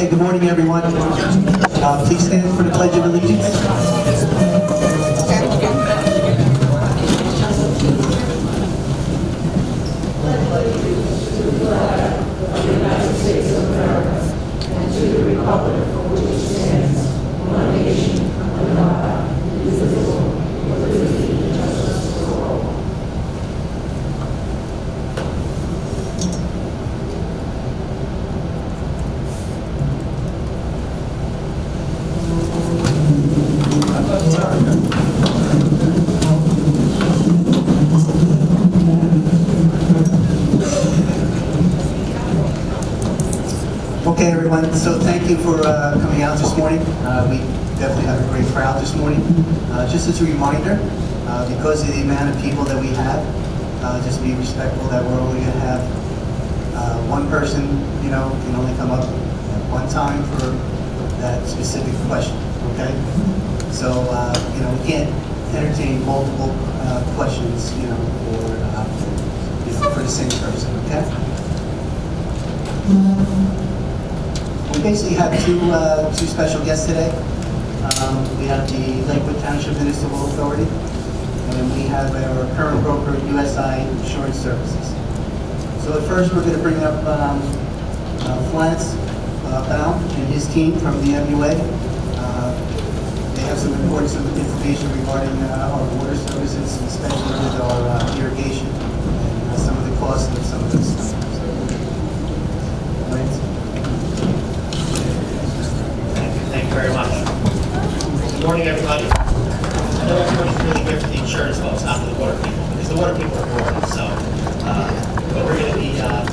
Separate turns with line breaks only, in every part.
Hey, good morning, everyone. Please stand for the Pledge of Allegiance. Okay, everyone, so thank you for coming out this morning. We definitely have a great crowd this morning. Just as a reminder, because of the amount of people that we have, just be respectful that we're only going to have one person, can only come up at one time for that specific question, okay? So, we can't entertain multiple questions, for the same person, okay? We basically have two special guests today. We have the Lakewood Township Municipal Authority, and we have our current broker, USI Insurance Services. So at first, we're going to bring up Florence Baum and his team from the MUA. They have some important information regarding our water services, especially with our irrigation and some of the costs of some of this stuff.
Thank you very much. Good morning, everybody. I know everybody's really here for the insurance folks, not for the water people, because the water people are important. So, but we're going to be as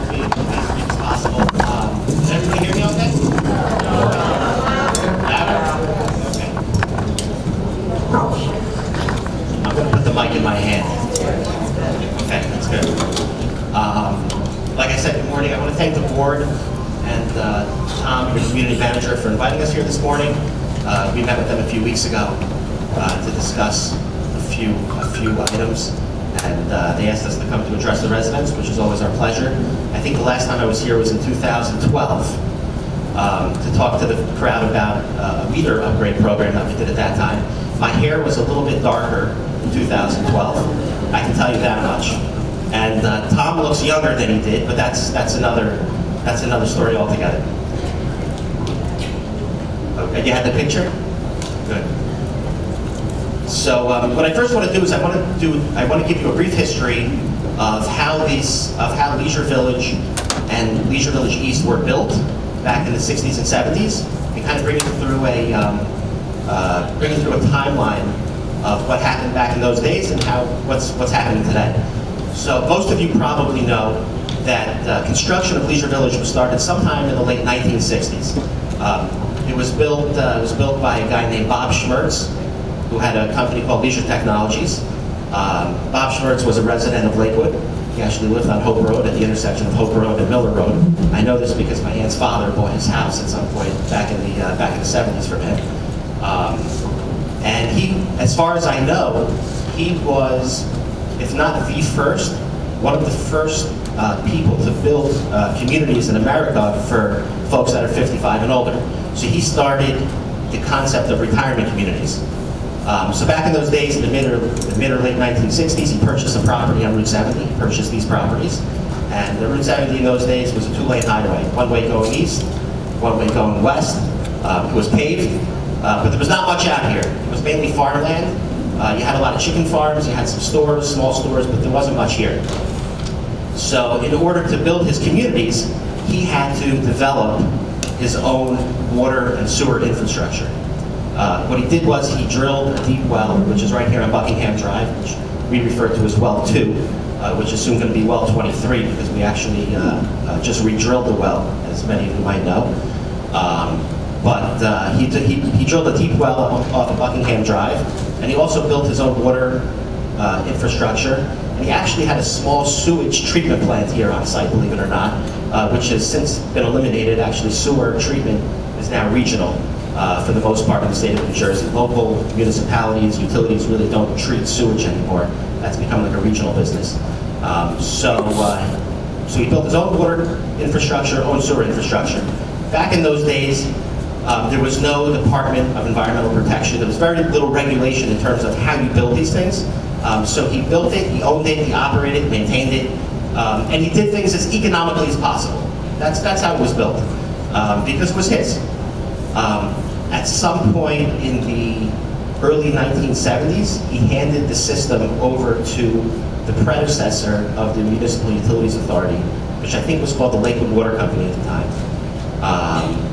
brief as possible. Does everybody hear me okay? Louder? Okay. I'm going to put the mic in my hand. Okay, that's good. Like I said, good morning. I want to thank the board and Tom, your community manager, for inviting us here this morning. We met with them a few weeks ago to discuss a few items, and they asked us to come to address the residents, which is always our pleasure. I think the last time I was here was in 2012 to talk to the crowd about a meter upgrade program that we did at that time. My hair was a little bit darker in 2012. I can tell you that much. And Tom looks younger than he did, but that's another story altogether. Okay, you had the picture? Good. So what I first want to do is I want to give you a brief history of how Leisure Village and Leisure Village East were built back in the 60s and 70s, and kind of bring you through a timeline of what happened back in those days and what's happening today. So most of you probably know that construction of Leisure Village was started sometime in the late 1960s. It was built by a guy named Bob Schmertz, who had a company called Leisure Technologies. Bob Schmertz was a resident of Lakewood. He actually lived on Hope Road at the intersection of Hope Road and Miller Road. I know this because my aunt's father bought his house at some point back in the 70s from him. And he, as far as I know, he was, if not the first, one of the first people to build communities in America for folks that are 55 and older. So he started the concept of retirement communities. So back in those days, in the mid or late 1960s, he purchased a property on Route 70, purchased these properties. And the Route 70 in those days was a two-lane highway, one way going east, one way going west. It was paved, but there was not much out here. It was mainly farmland. You had a lot of chicken farms, you had some stores, small stores, but there wasn't much here. So in order to build his communities, he had to develop his own water and sewer infrastructure. What he did was he drilled a deep well, which is right here on Buckingham Drive, which we refer to as Well 2, which is soon going to be Well 23, because we actually just re-drilled the well, as many of you might know. But he drilled a deep well off of Buckingham Drive, and he also built his own water infrastructure. And he actually had a small sewage treatment plant here on site, believe it or not, which has since been eliminated. Actually, sewer treatment is now regional for the most part in the state of New Jersey. Local municipalities, utilities really don't treat sewage anymore. That's become like a regional business. So So he built his own water infrastructure, own sewer infrastructure. Back in those days, there was no Department of Environmental Protection. There was very little regulation in terms of how you build these things. So he built it, he owned it, he operated it, maintained it, and he did things as economically as possible. That's how it was built, because it was his. At some point in the early 1970s, he handed the system over to the predecessor of the Municipal Utilities Authority, which I think was called the Lakewood Water Company at the time.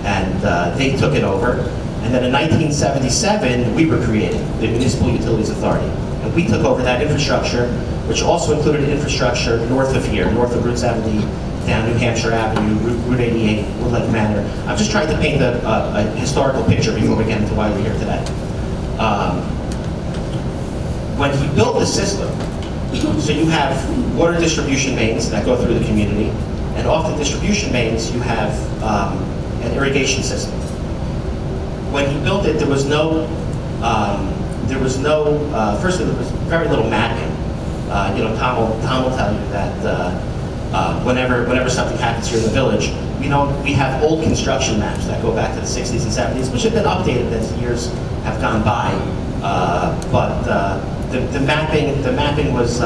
And they took it over. And then in 1977, we were created, the Municipal Utilities Authority. And we took over that infrastructure, which also included infrastructure north of here, north of Route 70, down New Hampshire Avenue, Route 88, Woodland Manor. I'm just trying to paint a historical picture before we get into why we're here today. When he built the system, so you have water distribution mains that go through the community, and off the distribution mains you have an irrigation system. When he built it, there was no, firstly there was very little mapping. Tom will tell you that whenever something happens here in the village, we have old construction maps that go back to the 60s and 70s, which have been updated as years have gone by. But the mapping was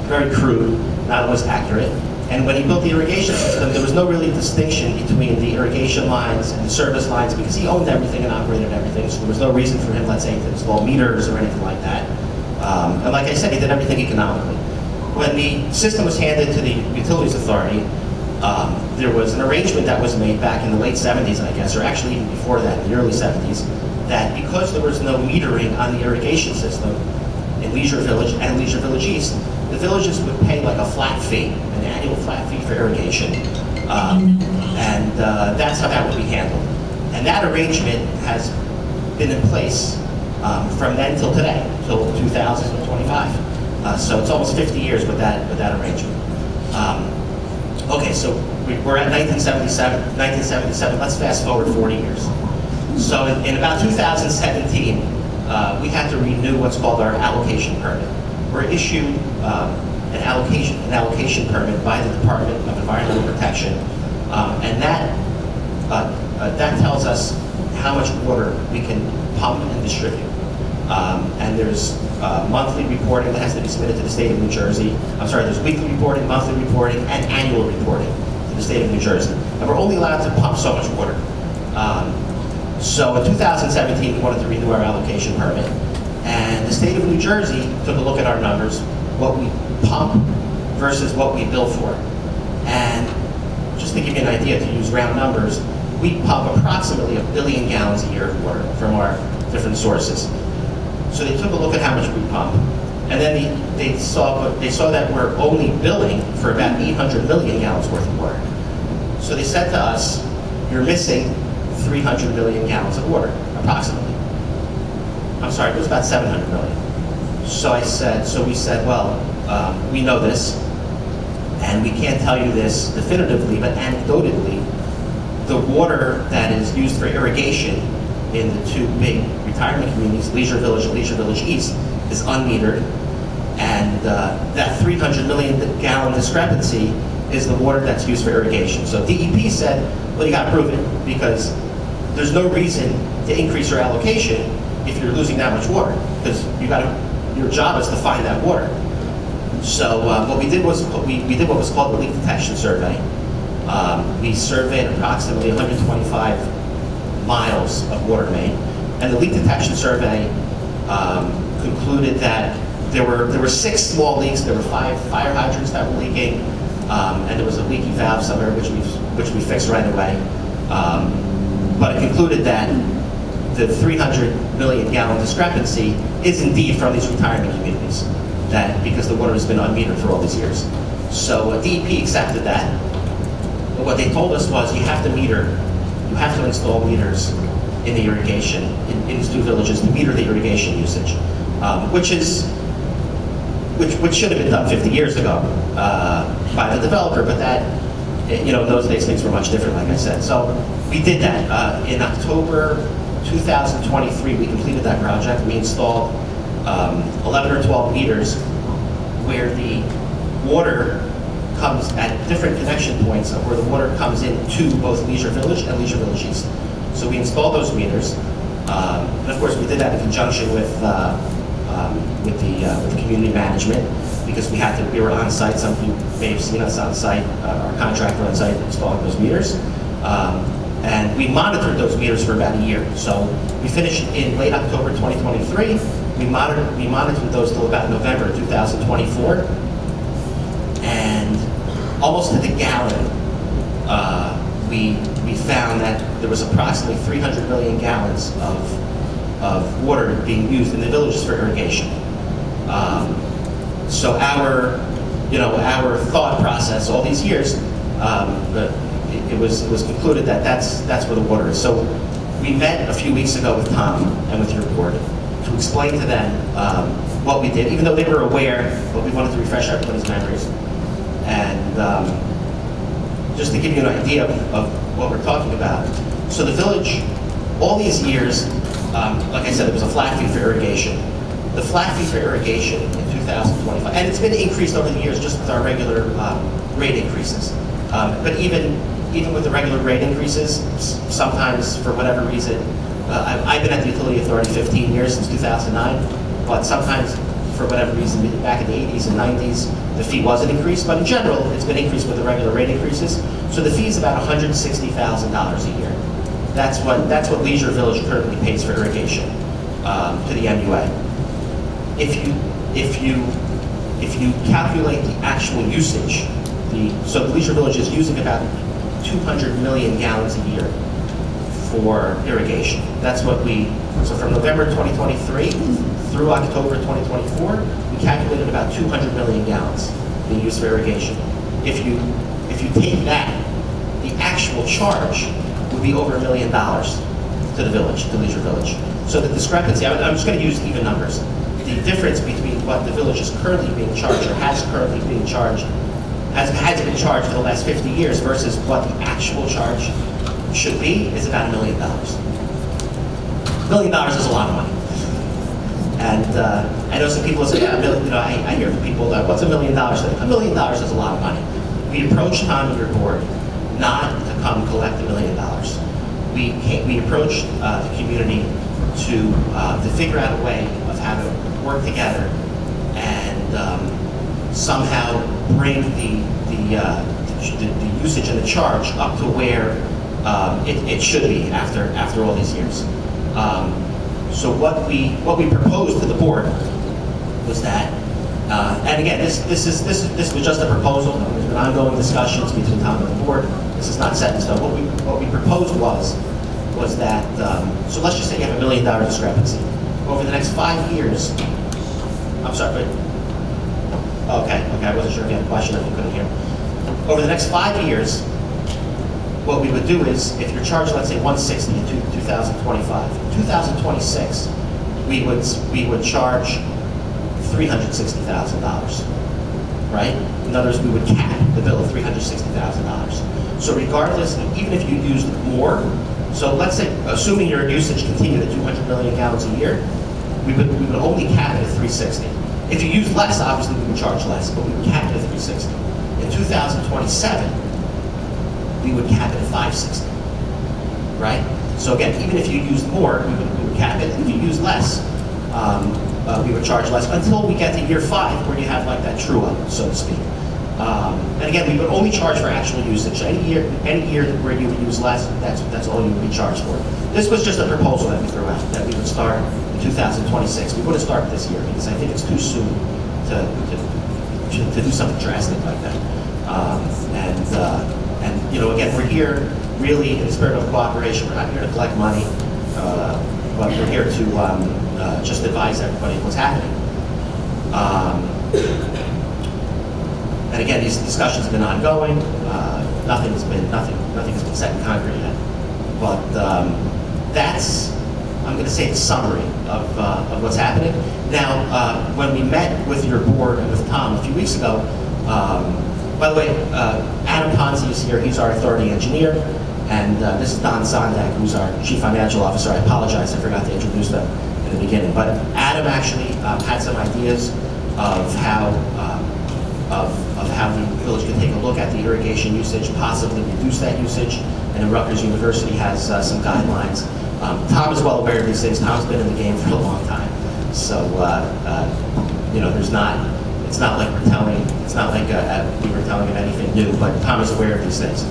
very crude, not always accurate. And when he built the irrigation system, there was no really distinction between the irrigation lines and the service lines because he owned everything and operated everything. So there was no reason for him, let's say, to install meters or anything like that. And like I said, he did everything economically. When the system was handed to the Utilities Authority, there was an arrangement that was made back in the late 70s, I guess, or actually even before that, in the early 70s, that because there was no metering on the irrigation system in Leisure Village and Leisure Village East, the villages would pay like a flat fee, an annual flat fee for irrigation. And that's how that would be handled. And that arrangement has been in place from then till today, till 2025. So it's almost 50 years with that arrangement. Okay, so we're at 1977. Let's fast forward 40 years. So in about 2017, we had to renew what's called our allocation permit. We're issued an allocation permit by the Department of Environmental Protection, and that tells us how much water we can pump and distribute. And there's monthly reporting that has to be submitted to the state of New Jersey. I'm sorry, there's weekly reporting, monthly reporting, and annual reporting to the state of New Jersey. And we're only allowed to pump so much water. So in 2017, we wanted to renew our allocation permit. And the state of New Jersey took a look at our numbers, what we pump versus what we bill for. And just to give you an idea, to use round numbers, we pump approximately 1 billion gallons a year of water from our different sources. So they took a look at how much we pump, and then they saw that we're only billing for about 800 million gallons worth of water. So they said to us, you're missing 300 million gallons of water, approximately. I'm sorry, it was about 700 million. So we said, well, we know this, and we can't tell you this definitively, but anecdotally, the water that is used for irrigation in the two big retirement communities, Leisure Village and Leisure Village East, is unmetered, and that 300 million gallon discrepancy is the water that's used for irrigation. So DEP said, well, you got to prove it, because there's no reason to increase your allocation if you're losing that much water, because your job is to find that water. So what we did was we did what was called the leak detection survey. We surveyed approximately 125 miles of water main, and the leak detection survey concluded that there were 6 small leaks. There were 5 fire hydrants that were leaking, and there was a leaky valve somewhere which we fixed right away. But it concluded that the 300 million gallon discrepancy is indeed from these retirement communities, because the water has been unmetered for all these years. So DEP accepted that. But what they told us was, you have to install meters in the irrigation, in these 2 villages, to meter the irrigation usage, which should have been done 50 years ago by the developer, but that, in those days things were much different, like I said. So we did that. In October 2023, we completed that project. We installed 11 or 12 meters where the water comes at different connection points of where the water comes in to both Leisure Village and Leisure Village East. So we installed those meters, and of course we did that in conjunction with the community management, because we were on site. Some of you may have seen us on site, our contractor on site installing those meters. And we monitored those meters for about a year. So we finished in late October 2023. We monitored those till about November 2024. And almost to the gallon, we found that there was approximately 300 million gallons of water being used in the villages for irrigation. So our thought process all these years, it was concluded that that's where the water is. So we met a few weeks ago with Tom and with your board to explain to them what we did, even though they were aware, but we wanted to refresh everybody's memories. And just to give you an idea of what we're talking about. So the village, all these years, like I said, it was a flat fee for irrigation. The flat fee for irrigation in 2025, and it's been increased over the years just with our regular rate increases. But even with the regular rate increases, sometimes for whatever reason, I've been at the utility authority 15 years, since 2009, but sometimes for whatever reason, back in the 80s and 90s, the fee wasn't increased, but in general, it's been increased with the regular rate increases. So the fee is about $160,000 a year. That's what Leisure Village currently pays for irrigation to the MUA. If you calculate the actual usage, so the Leisure Village is using about 200 million gallons a year for irrigation. That's what so from November 2023 through October 2024, we calculated about 200 million gallons being used for irrigation. If you take that, the actual charge would be over $1 million to the village, to Leisure Village. So the discrepancy, I'm just going to use even numbers. The difference between what the village is currently being charged or has currently been charged, has been charged for the last 50 years versus what the actual charge should be is about $1 million. $1 million is a lot of money. And I know some people say, yeah, I hear from people, what's $1 million? $1 million is a lot of money. We approached Tom and your board not to come collect $1 million. We approached the community to figure out a way of how to work together and somehow bring the usage and the charge up to where it should be after all these years. So what we proposed to the board was that, and again, this was just a proposal. There's been ongoing discussions between Tom and the board. This is not set in stone. What we proposed was that, so let's just say you have $1 million discrepancy. Over the next 5 years, I'm sorry, but, okay, I wasn't sure if you had a question, if you couldn't hear. Over the next 5 years, what we would do is, if you're charged, let's say, $160 in 2025, 2026, we would charge $360,000, right? In other words, we would cap the bill of $360,000. So regardless, even if you used more, so let's say, assuming your usage continued at 200 million gallons a year, we would only cap it at $360. If you use less, obviously we would charge less, but we would cap it at $360. In 2027, we would cap it at $560, right? So again, even if you used more, we would cap it. If you use less, we would charge less until we get to year 5, where you have like that true up, so to speak. And again, we would only charge for actual usage. Any year where you would use less, that's all you would be charged for. This was just a proposal that we threw out, that we would start in 2026. We wouldn't start this year because I think it's too soon to do something drastic like that. And again, we're here really in the spirit of cooperation. We're not here to collect money, but we're here to just advise everybody what's happening. And again, these discussions have been ongoing. Nothing's been set in concrete yet. But that's, I'm going to say, the summary of what's happening. Now, when we met with your board and with Tom a few weeks ago, by the way, Adam Ponzi is here. He's our authority engineer. And this is Don Sondak, who's our chief financial officer. I apologize, I forgot to introduce them in the beginning. But Adam actually had some ideas of how of how the village can take a look at the irrigation usage, possibly reduce that usage, and then Rutgers University has some guidelines. Tom is well aware of these things. Tom's been in the game for a long time, so you know, it's not like we were telling him anything new, but Tom is aware of these things.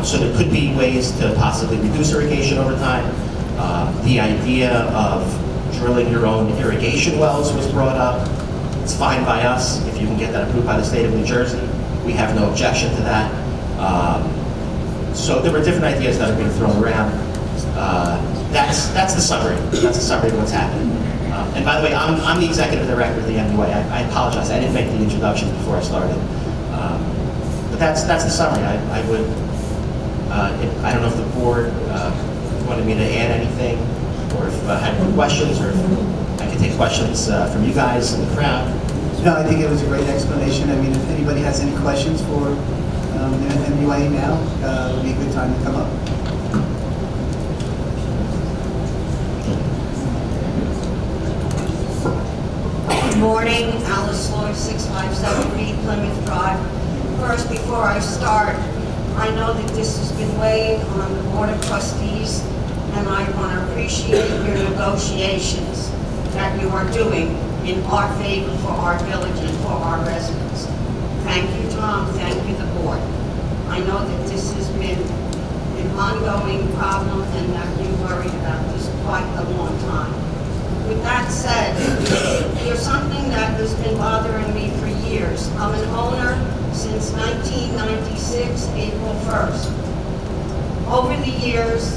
So there could be ways to possibly reduce irrigation over time. The idea of drilling your own irrigation wells was brought up. It's fine by us if you can get that approved by the state of New Jersey. We have no objection to that. So there were different ideas that are being thrown around. That's the summary. That's the summary of what's happening. And by the way, I'm the executive director of the MUA. I apologize. I didn't make the introductions before I started. But that's the summary. I don't know if the board wanted me to add anything, or if I had more questions, or if I could take questions from you guys in the crowd.
No, I think it was a great explanation. I mean, if anybody has any questions for the MUA now, it would be a good time to come up.
Good morning, Alice Lloyd, 657 Plymouth Drive. First, before I start, I know that this has been weighing on the Board of Trustees, and I want to appreciate your negotiations that you are doing in our favor for our village and for our residents. Thank you, Tom. Thank you, the board. I know that this has been an ongoing problem and that you worried about this quite a long time. With that said, there's something that has been bothering me for years. I'm an owner since 1996, April 1st. Over the years,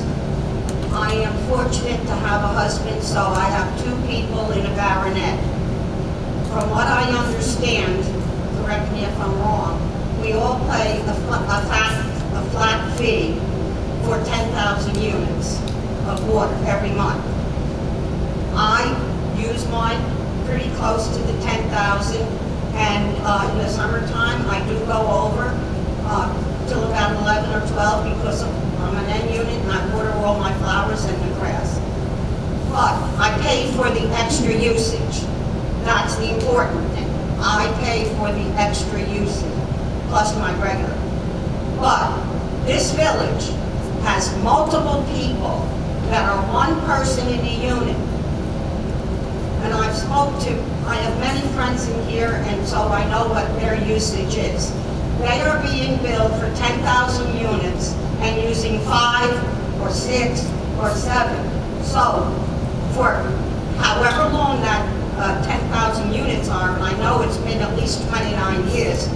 I am fortunate to have a husband, so I have 2 people in a baronet. From what I understand, correct me if I'm wrong, we all pay a flat fee for 10,000 units of water every month. I use mine pretty close to the 10,000, and in the summertime, I do go over till about 11 or 12 because I'm an N unit and I water all my flowers and the grass. But I pay for the extra usage. That's the important thing. I pay for the extra usage, plus my regular. But this village has multiple people that are one person in a unit. And I have many friends in here, and so I know what their usage is. They are being billed for 10,000 units and using 5 or 6 or 7. So for however long that 10,000 units are, and I know it's been at least 29 years,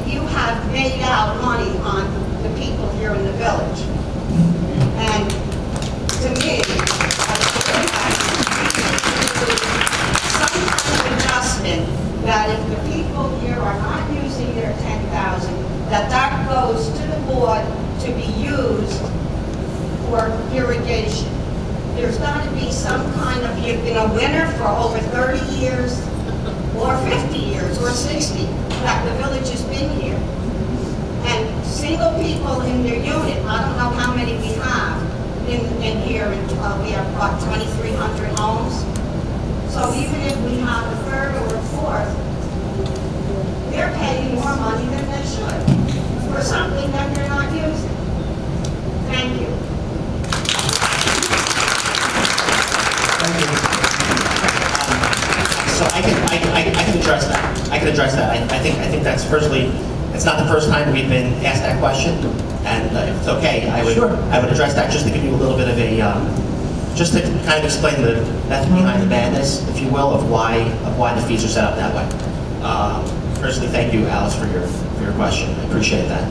you have made out money on the people here in the village. And to me, some kind of adjustment that if the people here are not using their 10,000, that goes to the board to be used for irrigation. There's got to be some kind of, you've been a winner for over 30 years, or 50 years, or 60, that the village has been here. And single people in their unit, I don't know how many we have in here, we have about 2,300 homes. So even if we have a third or a fourth, they're paying more money than they should for something that they're not using. Thank you.
So I can address that. I can address that. I think that's personally, it's not the first time we've been asked that question, and if it's okay, I would address that just to give you a little bit of a, just to kind of explain the method behind the madness, if you will, of why the fees are set up that way. Personally, thank you, Alice, for your question. I appreciate that.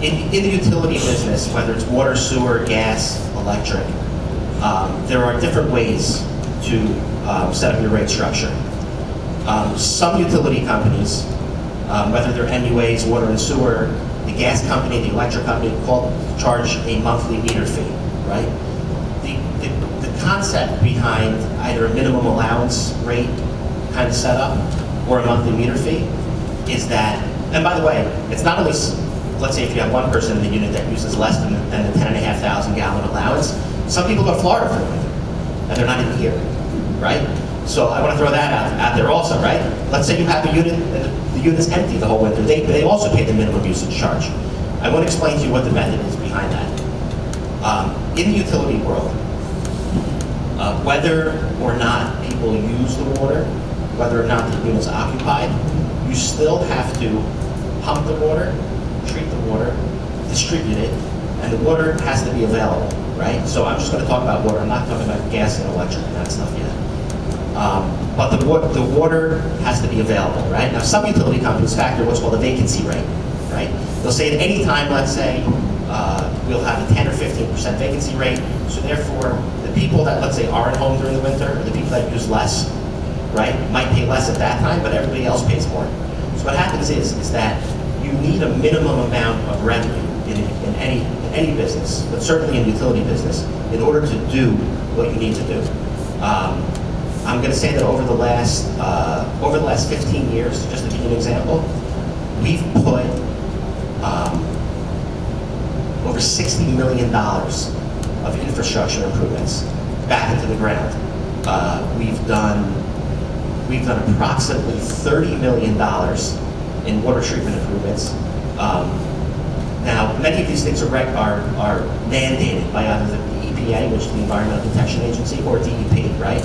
In the utility business, whether it's water, sewer, gas, electric, there are different ways to set up your rate structure. Some utility companies, whether they're MUAs, water and sewer, the gas company, the electric company, charge a monthly meter fee, right? The concept behind either a minimum allowance rate kind of setup or a monthly meter fee is that, and by the way, it's not only, let's say if you have one person in the unit that uses less than the 10,500 gallon allowance, some people go to Florida for the winter, and they're not even here, right? So I want to throw that out there also, right? let's say you have a unit, and the unit's empty the whole winter, they also pay the minimum usage charge. I want to explain to you what the method is behind that. In the utility world, whether or not people use the water, whether or not the unit's occupied, you still have to pump the water, treat the water, distribute it, and the water has to be available, right? So I'm just going to talk about water. I'm not talking about gas and electric and that stuff yet. But the water has to be available, right? Now, some utility companies factor what's called a vacancy rate, right? They'll say at any time, let's say, we'll have a 10 or 15% vacancy rate. So therefore, the people that, let's say, aren't home during the winter, or the people that use less, right, might pay less at that time, but everybody else pays more. So what happens is that you need a minimum amount of revenue in any business, but certainly in utility business, in order to do what you need to do. I'm going to say that over the last 15 years, just to give you an example, we've put over $60 million of infrastructure improvements back into the ground. We've done approximately $30 million in water treatment improvements. Now, many of these things are mandated by either the EPA, which is the Environmental Protection Agency, or DEP, right?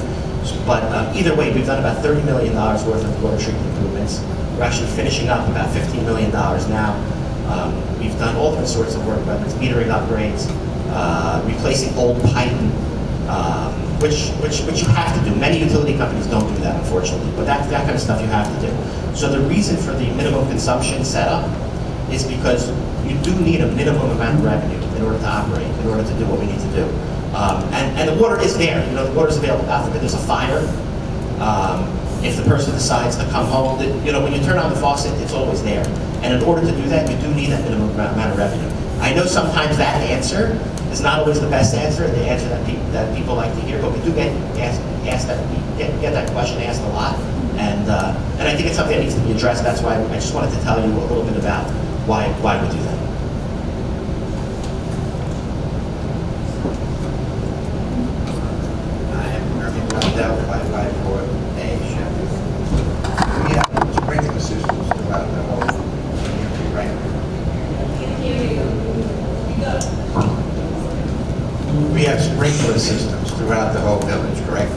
But either way, we've done about $30 million worth of water treatment improvements. We're actually finishing up about $15 million now. We've done all different sorts of work, whether it's metering upgrades, replacing old pipe, which you have to do. Many utility companies don't do that, unfortunately, but that kind of stuff you have to do. So the reason for the minimum consumption setup is because you do need a minimum amount of revenue in order to operate, in order to do what we need to do. And the water is there. You know, the water is available. God forbid there's a fire. If the person decides to come home, you know, when you turn on the faucet, it's always there. And in order to do that, you do need that minimum amount of revenue. I know sometimes that answer is not always the best answer, the answer that people like to hear, but we do get that question asked a lot. And I think it's something that needs to be addressed. That's why I just wanted to tell you a little bit about why we do that.
I am Irving Rundell, 554A Sheffield. We have sprinkler systems throughout the whole community, right? We have sprinkler systems throughout the whole village, correct?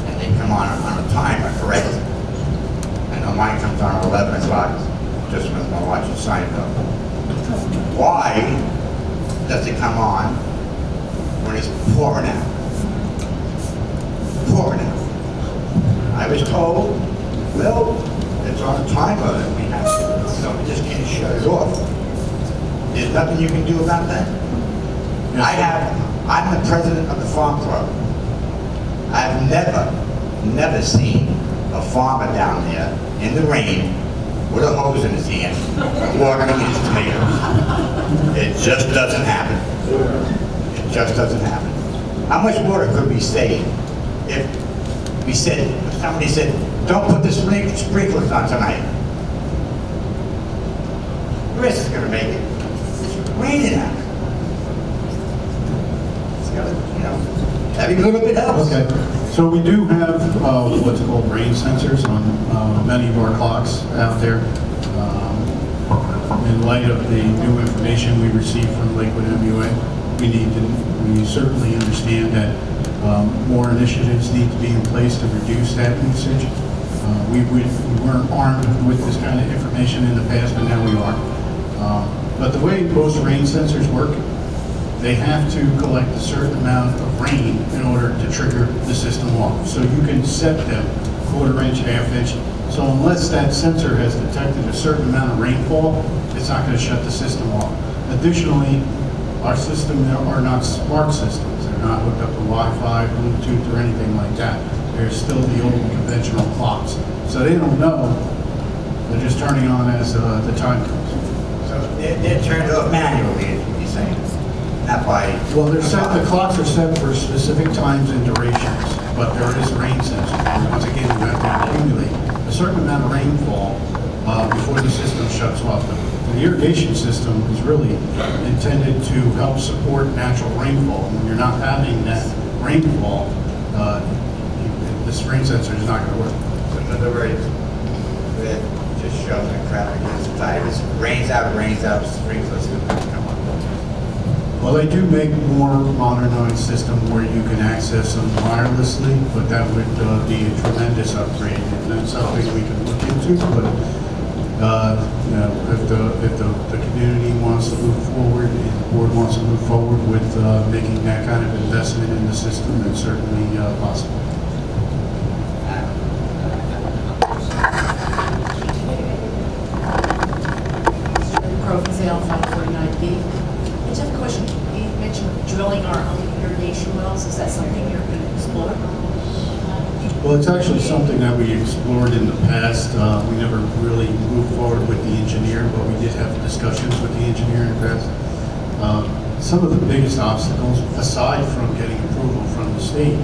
And they come on a timer, correct? I know mine comes on at 11 o'clock, just when my watch is signed up. Why does it come on when it's pouring out? Pouring out. I was told, well, it's on a timer and we have to, so we just can't shut it off. There's nothing you can do about that? I'm the president of the farm club. I've never seen a farmer down there in the rain with a hose in his hand watering his tomatoes. It just doesn't happen. It just doesn't happen. How much water could we save if somebody said, don't put the sprinklers on tonight? Chris is gonna make it. It's raining out. It's gotta, you know, every little bit helps.
Okay, so we do have what's called rain sensors on many of our clocks out there. In light of the new information we received from Lakewood MUA, we certainly understand that more initiatives need to be in place to reduce that usage. We weren't armed with this kind of information in the past, but now we are. But the way most rain sensors work, they have to collect a certain amount of rain in order to trigger the system off. So you can set them quarter inch, half inch. So unless that sensor has detected a certain amount of rainfall, it's not going to shut the system off. Additionally, our systems are not smart systems. They're not hooked up to Wi-Fi, Bluetooth, or anything like that. They're still the old conventional clocks. So they don't know. They're just turning on as the time comes.
So they're turned off manually, is what you're saying. Not by...
Well, the clocks are set for specific times and durations, but there is a rain sensor. And once again, you have to accumulate a certain amount of rainfall before the system shuts off. The irrigation system is really intended to help support natural rainfall. When you're not having that rainfall, this rain sensor is not going to work.
So for the road. We're just shoveling traffic against the tires. Rains out, sprinklers come on.
Well, they do make more modernized system where you can access them wirelessly, but that would be a tremendous upgrade, and that's something we can look into, but, you know, if the community wants to move forward, and the board wants to move forward with making that kind of investment in the system, then certainly possible.
Profile 549B. I just have a question. You mentioned drilling our own irrigation wells. Is that something you're going to explore?
Well, it's actually something that we explored in the past. We never really moved forward with the engineer, but we did have discussions with the engineer in the past. Some of the biggest obstacles, aside from getting approval from the state,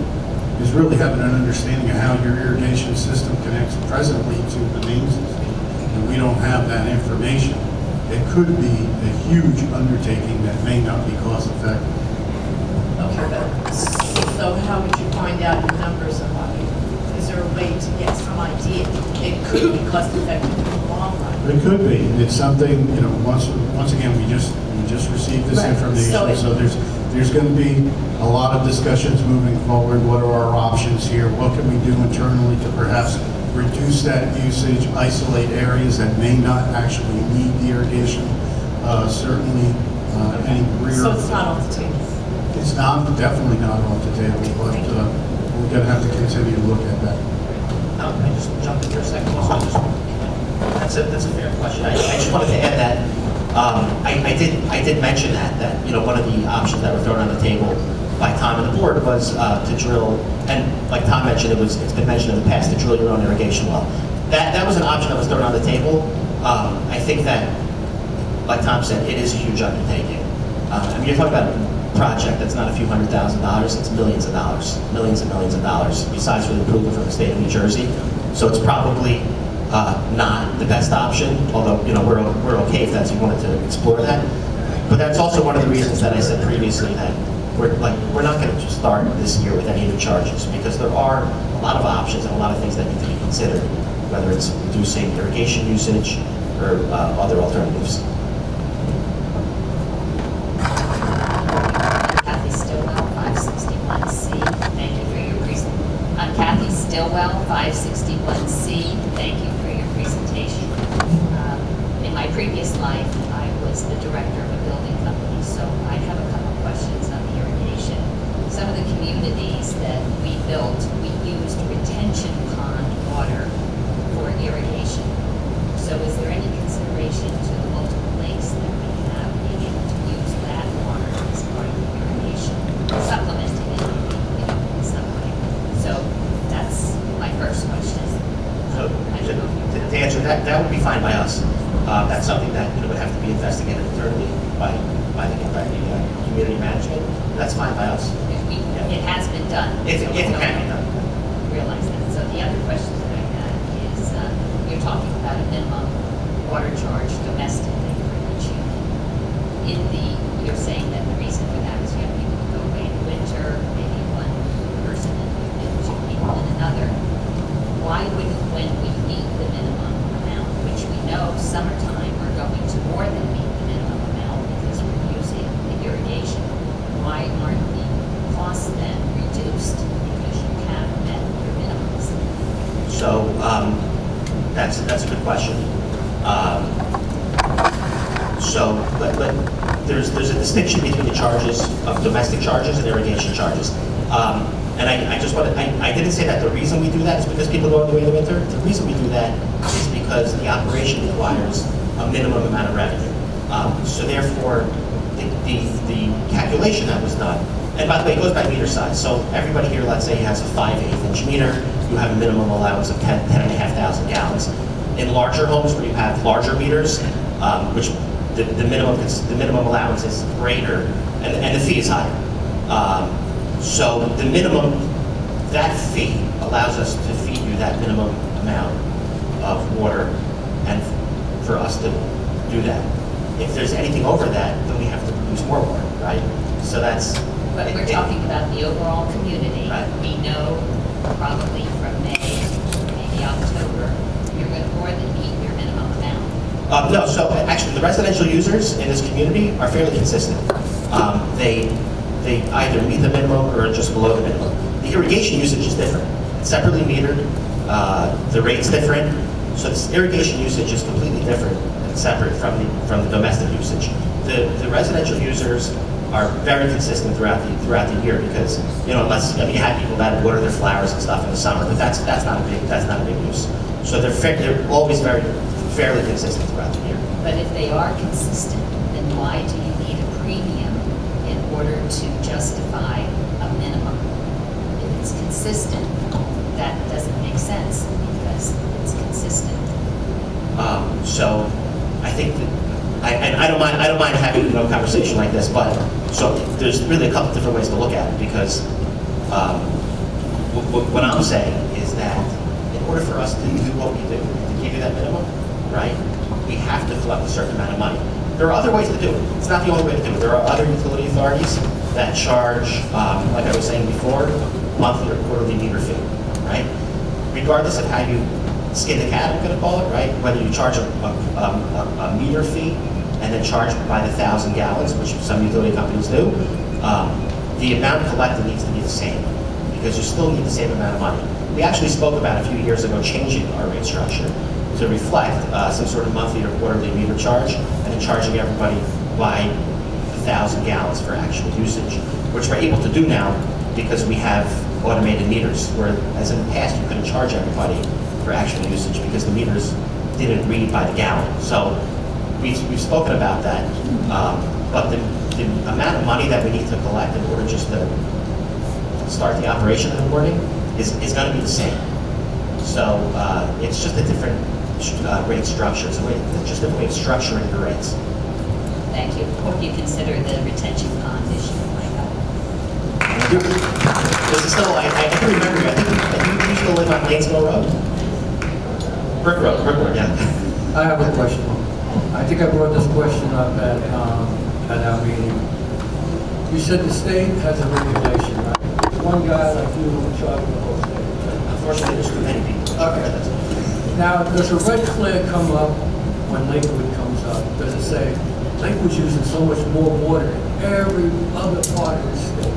is really having an understanding of how your irrigation system connects presently to the main system. And we don't have that information. It could be a huge undertaking that may not be cost effective.
Okay, but so how would you find out the numbers of what is there a way to get some idea? It could be cost effective in the long run.
It could be. It's something, you know, once again, we just received this
Right.
information, so there's going to be a lot of discussions moving forward. What are our options here? What can we do internally to perhaps reduce that usage, isolate areas that may not actually need the irrigation? Certainly, any rear.
So it's not on the table.
It's not, definitely not off the table, but we're going to have to continue to look at that.
I just jumped in for a second. Also, that's a fair question. I just wanted to add that I did mention that you know, one of the options that were thrown on the table by Tom and the board was to drill, and like Tom mentioned, it's been mentioned in the past, to drill your own irrigation well. That was an option that was thrown on the table. I think that, like Tom said, it is a huge undertaking. I mean, you're talking about a project that's not a few $100,000, it's millions of dollars, millions and millions of dollars, besides for the approval from the state of New Jersey. So it's probably not the best option, although, you know, we're okay if that's, you wanted to explore that. But that's also one of the reasons that I said previously that we're not going to start this year with any new charges, because there are a lot of options and a lot of things that need to be considered, whether it's reducing irrigation usage or other alternatives.
Kathy Stillwell, 561C. Thank you for your presentation. I'm Kathy Stillwell, 561C. Thank you for your presentation. In my previous life, I was the director of a building company, so I have a couple questions on the irrigation. Some of the communities that we built, we used retention pond water for irrigation. So is there any consideration to the multiple lakes that we have, being able to use that water as part of the irrigation, supplementing it, you know, in some way? So that's my first question.
So
I don't know if
to answer that, that would be fine by us. That's something that, you know, would have to be investigated internally by the community management. That's fine by us.
it has been done.
If
So
it
we
can be
don't
done.
Realize that. So the other question that I had is, you're talking about a minimum water charge domestically for each unit. You're saying that the reason for that is you have people who go away in winter, maybe one person in unit, two people in another. Why wouldn't, when we meet the minimum amount, which we know summertime we're going to more than meet the minimum amount because we're using the irrigation, why aren't the costs then reduced because you have met your minimums?
So that's a good question. But there's a distinction between the charges of domestic charges and irrigation charges. And I just want to, I didn't say that the reason we do that is because people go away in the winter. The reason we do that is because the operation requires a minimum amount of revenue. So therefore, the calculation that was done, and by the way, it goes by meter size. So everybody here, let's say, has a 5/8" meter. You have a minimum allowance of 10,500 gallons. In larger homes where you have larger meters, which the minimum allowance is greater, and the fee is higher. So the minimum, that fee allows us to feed you that minimum amount of water, and for us to do that. If there's anything over that, then we have to produce more water, right? So that's.
But we're talking about the overall community.
Right.
We know probably from May, maybe October, you're going to more than meet your minimum amount.
No, so actually, the residential users in this community are fairly consistent. They either meet the minimum or are just below the minimum. The irrigation usage is different. It's separately metered, the rate's different, so this irrigation usage is completely different and separate from the domestic usage. The residential users are very consistent throughout the year because, you know, unless, I mean, you have people that water their flowers and stuff in the summer, but that's not a big use. So they're always fairly consistent throughout the year.
But if they are consistent, then why do you need a premium in order to justify a minimum? If it's consistent, that doesn't make sense because it's consistent.
So I think that I don't mind having a conversation like this, but so there's really a couple different ways to look at it because what I'm saying is that in order for us to do what we do, to give you that minimum, right, we have to collect a certain amount of money. There are other ways to do it. It's not the only way to do it. There are other utility authorities that charge, like I was saying before, monthly or quarterly meter fee, right? Regardless of how you skin the cat, I'm going to call it, right? Whether you charge a meter fee and then charge by the 1,000 gallons, which some utility companies do, the amount collected needs to be the same because you still need the same amount of money. We actually spoke about a few years ago changing our rate structure to reflect some sort of monthly or quarterly meter charge and then charging everybody by 1,000 gallons for actual usage, which we're able to do now because we have automated meters, whereas in the past you couldn't charge everybody for actual usage because the meters didn't read by the gallon. So we've spoken about that, but the amount of money that we need to collect in order just to start the operation of the boarding is going to be the same. So it's just a different rate structure. It's just a way of structuring the rates.
Thank you. Hope you consider the retention pond issue, Michael.
This is still, I can remember you. I think you used to live on Lanesville Road? Brick Road, yeah.
I have a question. I think I brought this question up at our meeting. You said the state has a regulation, right? One guy like you in charge of the whole state.
Unfortunately, there's too many people.
Okay. Now, does a red flag come up when Lakewood comes up? Does it say Lakewood's using so much more water than every other part of the state?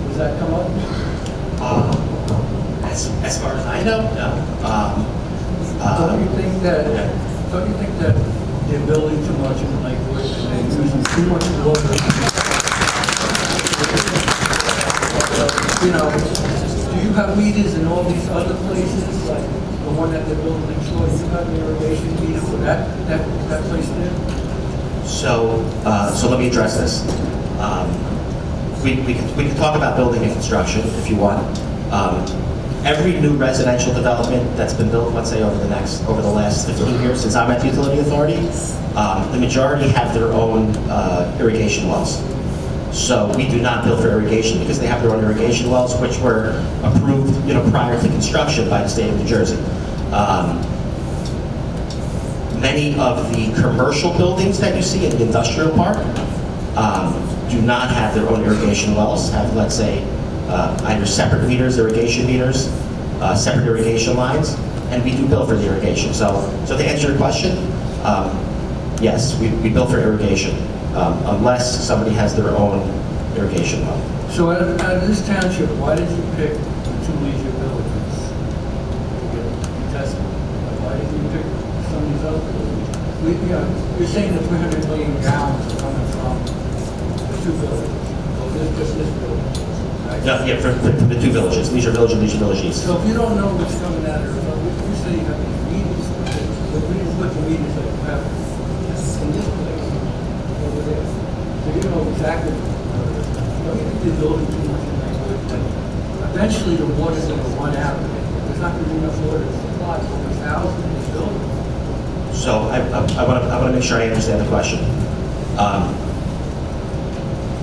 Does that come up?
As far as I know, no.
Don't you think that they're building too much in Lakewood and they're using too much water? You know, do you have meters in all these other places, like the one that they're building next door? Do you have an irrigation meter for that place there?
So let me address this. We can talk about building and construction if you want. Every new residential development that's been built, let's say over the last 15 years since I'm at the utility authority, the majority have their own irrigation wells. So we do not build for irrigation because they have their own irrigation wells, which were approved, prior to construction by the state of New Jersey. Many of the commercial buildings that you see in the industrial park do not have their own irrigation wells, have, let's say, either separate meters, irrigation meters, separate irrigation lines, and we do bill for the irrigation. So to answer your question, yes, we bill for irrigation, unless somebody has their own irrigation well.
So out of this township, why did you pick the two major villages to get tested? Why did you pick some of these other villages? You're saying that 300 million gallons are coming from the two villages. Well, this village. Right?
No, yeah, for the two villages, Leisure Village and Leisure Village East.
So if you don't know what's coming out of the village, you say you have these meters, but we didn't put the meters that you have in this place over there. So you know exactly. Don't you think they're building too much in Lakewood? Eventually the water's going to run out. There's not going to be enough water to supply for the thousands of buildings.
So I want to make sure I understand the question.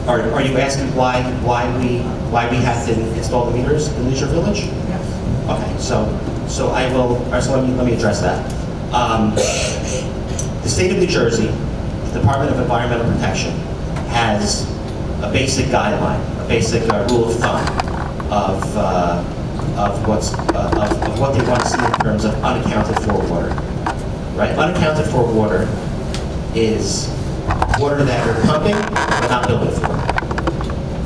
Are you asking why we have to install the meters in Leisure Village?
Yes.
Okay, so I will. All right, so let me address that. The state of New Jersey, the Department of Environmental Protection, has a basic guideline, a basic rule of thumb of of what they want to see in terms of unaccounted for water. Right? Unaccounted for water is water that we're pumping but not billing for.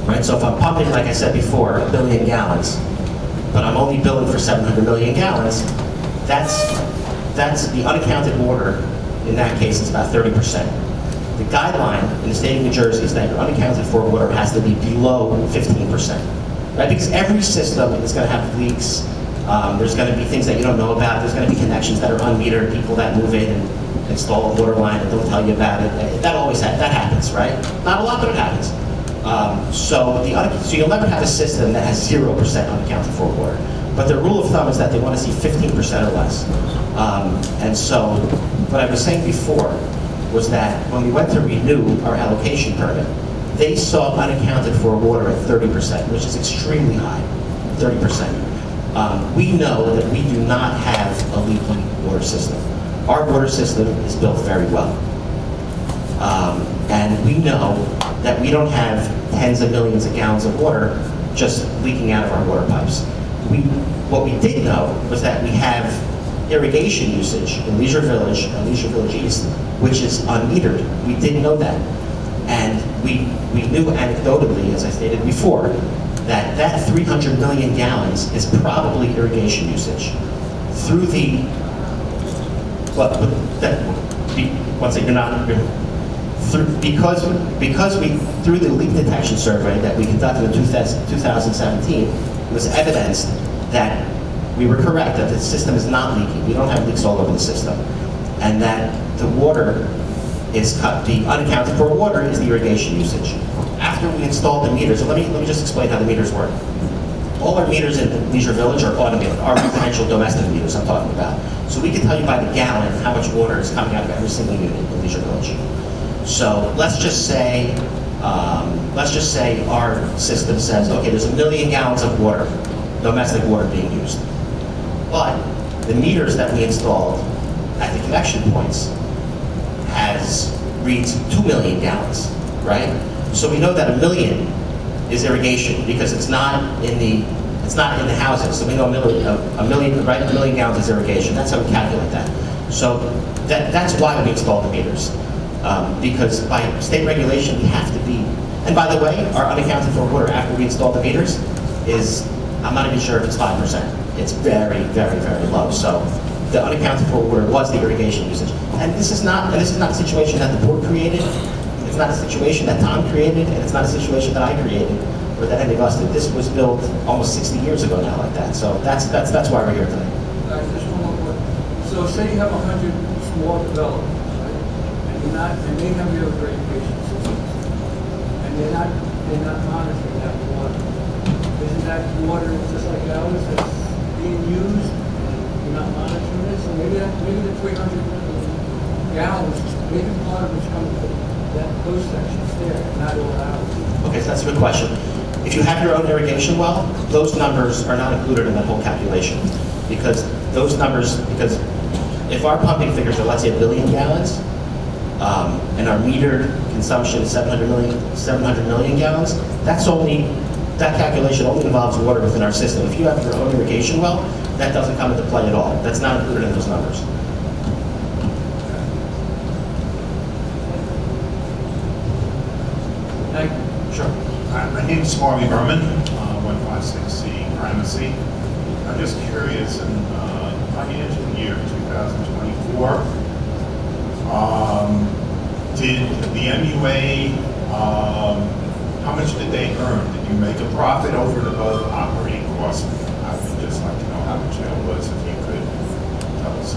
Right? So if I'm pumping, like I said before, 1 billion gallons, but I'm only billing for 700 million gallons, that's the unaccounted water. In that case, it's about 30%. The guideline in the state of New Jersey is that your unaccounted for water has to be below 15%. Right? Because every system is going to have leaks. There's going to be things that you don't know about. There's going to be connections that are unmetered, people that move in and install a water line and don't tell you about it. That happens, right? Not a lot, but it happens. So you'll never have a system that has 0% unaccounted for water. But the rule of thumb is that they want to see 15% or less. And so what I was saying before was that when we went to renew our allocation permit, they saw unaccounted for water at 30%, which is extremely high, 30%. We know that we do not have a leaky water system. Our water system is built very well. And we know that we don't have tens of millions of gallons of water just leaking out of our water pipes. What we did know was that we have irrigation usage in Leisure Village and Leisure Village East, which is unmetered. We didn't know that. And we knew anecdotally, as I stated before, that 300 million gallons is probably irrigation usage. Through the, through the leak detection survey that we conducted in 2017, it was evidenced that we were correct, that the system is not leaking. We don't have leaks all over the system. And that the water is cut, the unaccounted for water is the irrigation usage. After we installed the meters, and let me just explain how the meters work. All our meters in Leisure Village are automated, our residential domestic meters I'm talking about. So we can tell you by the gallon how much water is coming out of every single unit in Leisure Village. So let's just say our system says, okay, there's 1 million gallons of water, domestic water being used. But the meters that we installed at the connection points reads 2 million gallons, right? So we know that 1 million is irrigation because it's not in the houses. So we know a million gallons is irrigation. That's how we calculate that. So that's why we install the meters. Because by state regulation, we have to be, and by the way, our unaccounted for water after we install the meters is, I'm not even sure if it's 5%. It's very, very, very low. So the unaccounted for water was the irrigation usage. And this is not a situation that the board created. It's not a situation that Tom created, and it's not a situation that I created, or that any of us did. This was built almost 60 years ago now like that. So that's why we're here today.
Just one more question. So say you have 100 small developments, right? And they have your irrigation systems, and they're not monitoring that water. Isn't that water just like ours that's being used, and you're not monitoring it? So maybe the 300 gallons, maybe part of it's coming from those sections there, not all ours.
Okay, so that's a good question. If you have your own irrigation well, those numbers are not included in that whole calculation. Because if our pumping figures are, let's say, 1 billion gallons, and our metered consumption is 700 million gallons, that calculation only involves water within our system. If you have your own irrigation well, that doesn't come into play at all. That's not included in those numbers.
Thank you.
Sure.
My name is Marley Berman, 156C Primacy. I'm just curious, in financial year 2024, did the MUA, how much did they earn? Did you make a profit over and above operating costs? I would just like to know how much that was, if you could tell us.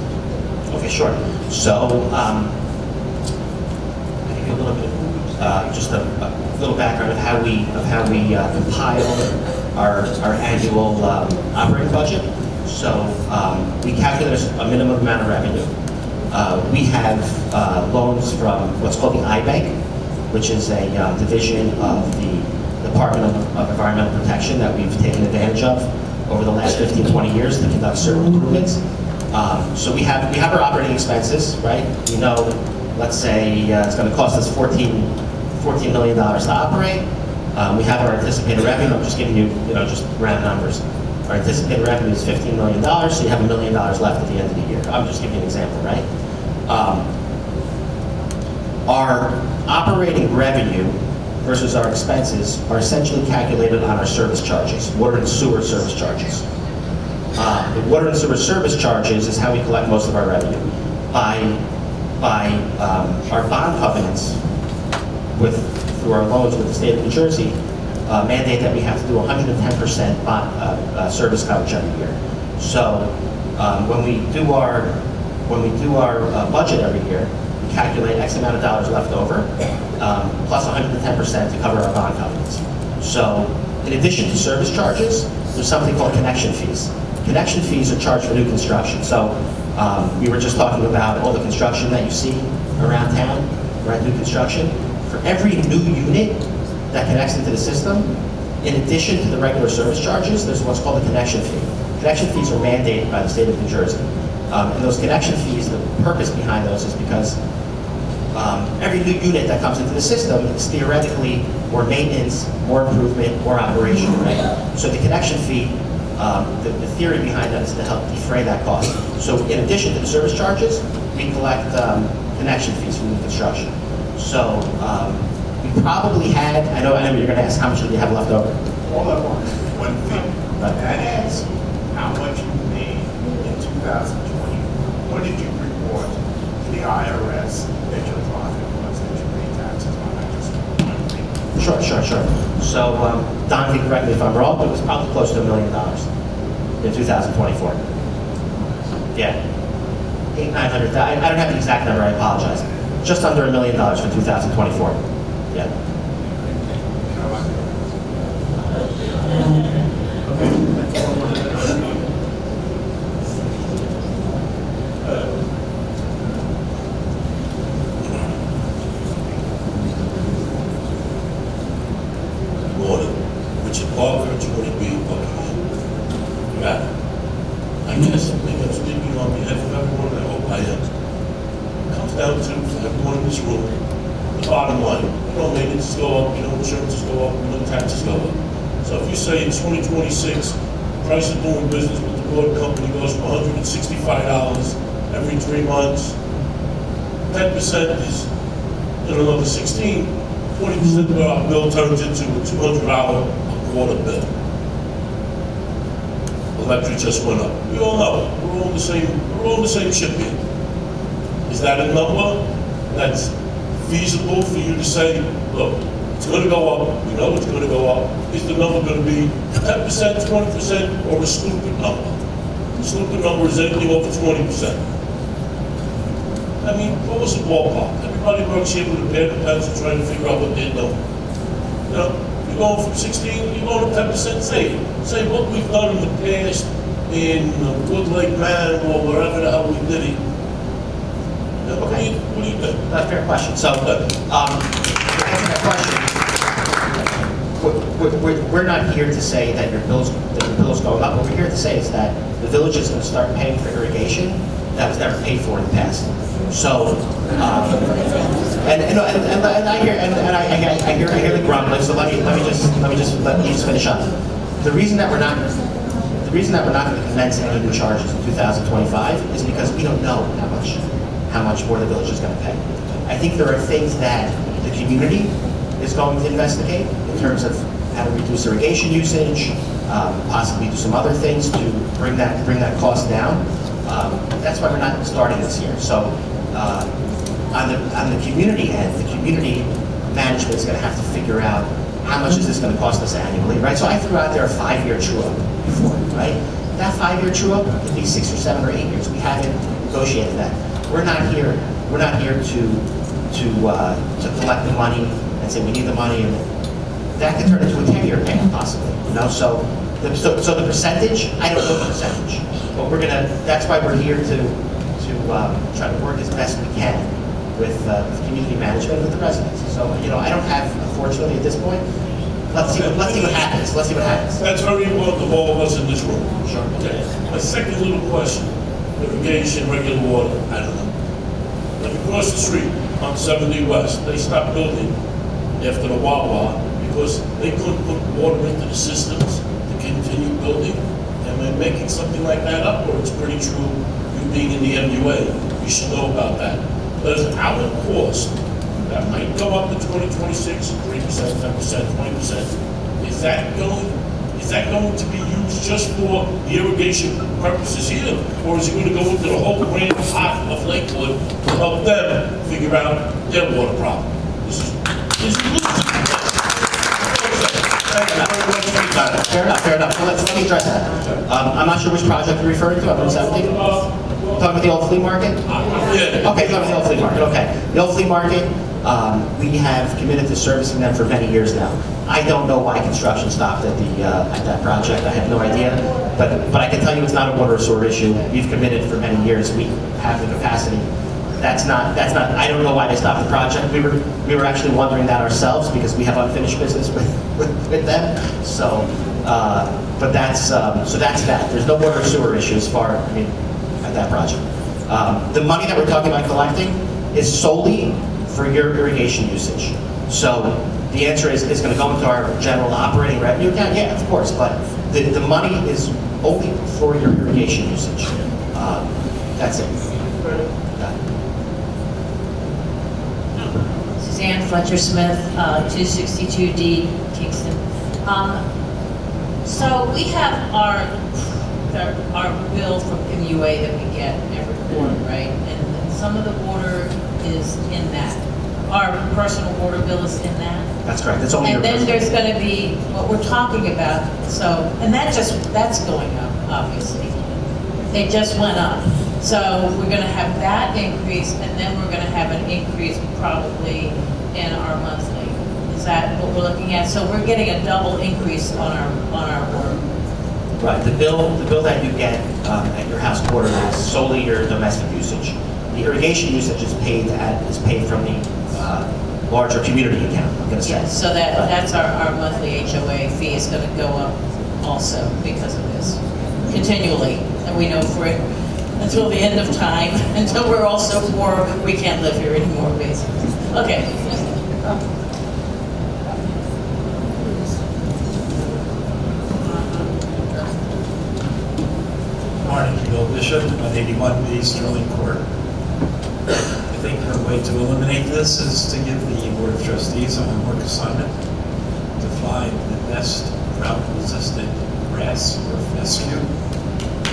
Okay, sure. So, I think a little bit, just a little background of how we compile our annual operating budget. So, we calculate a minimum amount of revenue. We have loans from what's called the iBank, which is a division of the Department of Environmental Protection that we've taken advantage of over the last 15, 20 years to conduct certain improvements. So we have our operating expenses, right? We know, let's say it's going to cost us $14 million to operate. We have our anticipated revenue. I'm just giving you, just round numbers. our anticipated revenue is $15 million, so you have $1 million left at the end of the year. I'm just giving you an example, right? Our operating revenue versus our expenses are essentially calculated on our service charges, water and sewer service charges. The water and sewer service charges is how we collect most of our revenue. By our bond covenants through our loans with the state of New Jersey, mandate that we have to do 110% bond, service coverage every year. So when we do our budget every year, we calculate X amount of dollars left over, plus 110% to cover our bond covenants. So in addition to service charges, there's something called connection fees. Connection fees are charged for new construction. So we were just talking about all the construction that you see around town, right, new construction. For every new unit that connects into the system, in addition to the regular service charges, there's what's called a connection fee. Connection fees are mandated by the state of New Jersey. And those connection fees, the purpose behind those is because every new unit that comes into the system is theoretically more maintenance, more improvement, more operation, right? So the connection fee, the theory behind that is to help defray that cost. So in addition to the service charges, we collect connection fees from new construction. So we probably had, I know you're going to ask, how much do you have left over?
All I want is one thing. That is how much you made in 2020. What did you report to the IRS that your profit was, that you paid taxes on? I just want to think.
Sure. So Don can correct me if I'm wrong, but it was probably close to $1 million in 2024. Yeah. 900,000. I don't have the exact number, I apologize. Just under $1 million for 2024. Yeah.
Morning. Richard Parker, 20B Buckingham. Right. I guess I'm speaking on behalf of everyone, I hope I am. It comes down to everyone in this room, the bottom line. Maintenance go up, insurances go up, taxes go up. So if you say in 2026, price of doing business with the water company goes from $165 every 3 months, 10% is another 16, 40% of our bill turns into a $200 a quarter bill. Electric just went up. We all know we're all in the same ship here. Is that a number that's feasible for you to say, look, it's going to go up, we know it's going to go up, is the number going to be 10%, 20%, or a stupid number? The stupid number is anything over 20%. I mean, what was the ballpark? Everybody works here with a pen and pencil trying to figure out what they're doing. You're going from 16, you're going to 10%, say what we've done in the past in Wood Lake, Man, or wherever the hell we did it. What do you think?
That's a fair question. So, to answer that question, we're not here to say that your bill's going up. What we're here to say is that the village is going to start paying for irrigation that was never paid for in the past. So, I hear the grumbling. So let me just finish up. The reason that we're not going to commence any new charges in 2025 is because we don't know how much more the village is going to pay. I think there are things that the community is going to investigate in terms of how to reduce irrigation usage, possibly do some other things to bring that cost down. That's why we're not starting this year. So on the community end, the community management is going to have to figure out how much is this going to cost us annually, right? So I threw out there a 5-year true-up before, right? That 5-year true-up could be 6 or 7 or 8 years. We haven't negotiated that. We're not here to collect the money and say we need the money, and that could turn into a 10-year payment possibly. So the percentage, I don't know the percentage, but that's why we're here to try to work as best we can with community management with the residents. So I don't have, unfortunately, at this point. Let's see what happens.
That's very important to all of us in this room.
Sure.
Okay. My second little question. Irrigation, regular water, I don't know. Like across the street on 70 West, they stopped building after the Wawa because they couldn't put water into the systems to continue building. Am I making something like that up, or it's pretty true, you being in the MUA, you should know about that? But our cost, that might go up in 2026, 3%, 10%, 20%, is that going to be used just for the irrigation purposes here? Or is it going to go into the whole grand pot of Lakewood to help them figure out their water problem? This is
Fair enough. So let me address that. I'm not sure which project you're referring to, on Route 70? Talking about the old flea market?
Yeah.
Okay, talking about the old flea market, okay. The old flea market, we have committed to servicing them for many years now. I don't know why construction stopped at that project, I have no idea. But I can tell you it's not a water or sewer issue. We've committed for many years, we have the capacity. That's not, I don't know why they stopped the project. We were actually wondering that ourselves because we have unfinished business with them. So, but that's that. There's no water or sewer issue as far, at that project. The money that we're talking about collecting is solely for your irrigation usage. So the answer is it's going to go into our general operating revenue account. Yeah, of course, but the money is only for your irrigation usage. That's it.
Suzanne Fletcher Smith, 262D Kingston. So we have our bill from MUA that we get every quarter, right? And some of the water is in that. Our personal water bill is in that.
That's correct. That's only your
And then
personal.
there's going to be what we're talking about. So, and that's going up, obviously. They just went up. So we're going to have that increase, and then we're going to have an increase probably in our monthly. Is that what we're looking at? So we're getting a double increase on our water.
Right. The bill that you get at your house quarter is solely your domestic usage. The irrigation usage is paid from the larger community account. I'm going to say.
Yes, so that's our monthly HOA fee is going to go up also because of this, continually. And we know for it until the end of time, until we're all so poor, we can't live here anymore, basically. Okay.
Morning, Bill Bishop, 181B Sterling Court. I think our way to eliminate this is to give the Board of Trustees a homework assignment to find the best drought-resistant grass or fescue,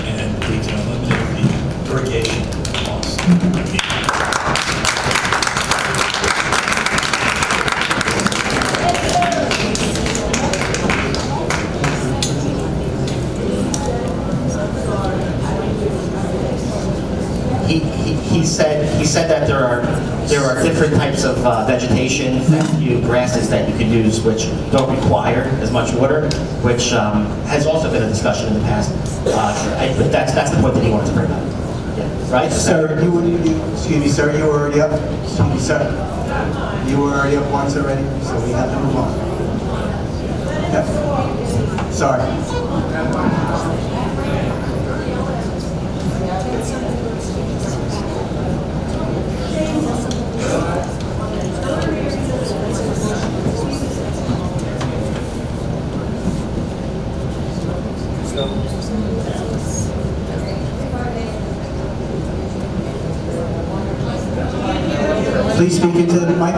and we can eliminate the irrigation cost.
He said that there are different types of vegetation, fescue, grasses that you can use which don't require as much water, which has also been a discussion in the past. But that's the point that he wanted to bring up. Yeah, right?
Sir, excuse me, sir, you were already up. Excuse me, sir. You were already up once already, so we have to move on. Yep. Sorry. Please speak into the mic.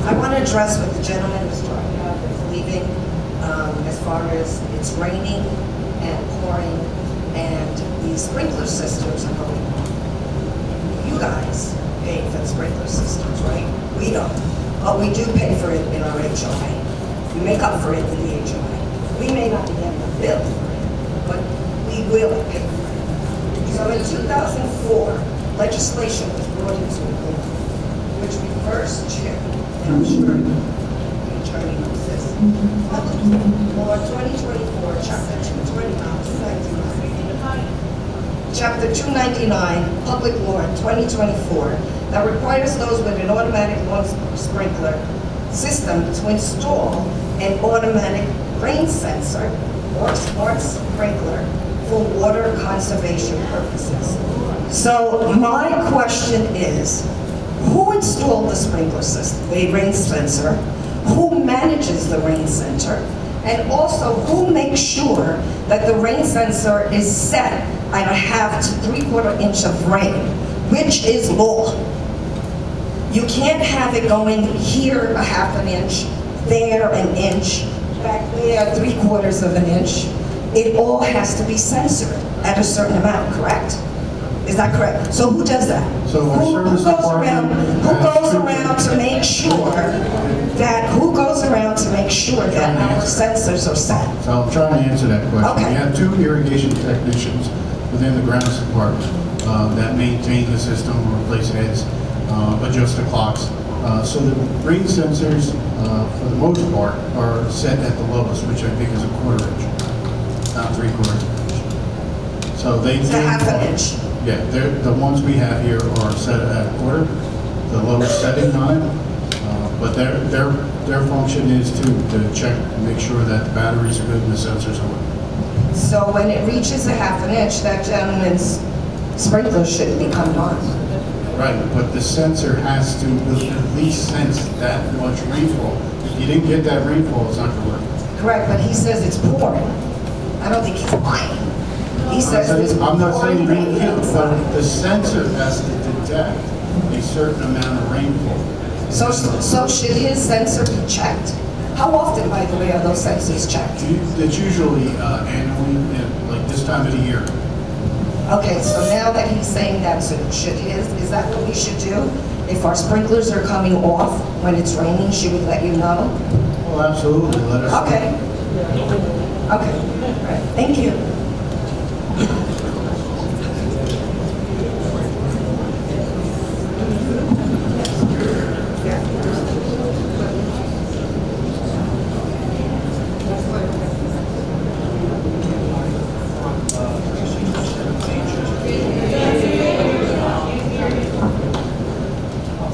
I want to address what the gentleman was talking about with leaving, as far as it's raining and pouring, and the sprinkler systems are going on. You guys pay for the sprinkler systems, right? We don't. But we do pay for it in our HOA. We make up for it in the HOA. We may not be getting a bill for it, but we will pay for it. So in 2004, legislation was brought into effect, which refers to, and I'm sure the attorney knows this, Public Law 2024, Chapter 299, Chapter 299, Public Law 2024, that requires those with an automatic lawn sprinkler system to install an automatic rain sensor or smart sprinkler for water conservation purposes. So my question is, who installed the sprinkler system, the rain sensor? Who manages the rain center? And also, who makes sure that the rain sensor is set at a half to 3/4 inch of rain, which is law? You can't have it going here a half an inch, there an inch, back there 3/4 of an inch. It all has to be censored at a certain amount, correct? Is that correct? So who does that?
So our service department
Who goes around to make sure that, our sensors are set?
So I'll try to answer that question.
Okay.
We have 2 irrigation technicians within the grounds department that maintain the system, replace heads, adjust the clocks. So the rain sensors, for the most part, are set at the lowest, which I think is a 1/4 inch, not 3/4 inch. So they
It's a half an inch.
Yeah, the ones we have here are set at 1/4, the lowest setting on it. But their function is to check and make sure that the batteries are good and the sensors are working.
So when it reaches a half an inch, that gentleman's sprinkler shouldn't be coming on.
Right, but the sensor has to at least sense that much rainfall. If you didn't get that rainfall, it's not going to work.
Correct, but he says it's pouring. I don't think he's lying. He says it's
I'm not saying you
pouring
didn't
rain
get it,
outside.
but the sensor has to detect a certain amount of rainfall.
So should his sensor be checked? How often, by the way, are those sensors checked?
It's usually annually, like this time of the year.
Okay, so now that he's saying that, so is that what we should do? If our sprinklers are coming off when it's raining, should we let you know?
Well, absolutely, let us know.
Okay. Okay, all right, thank you.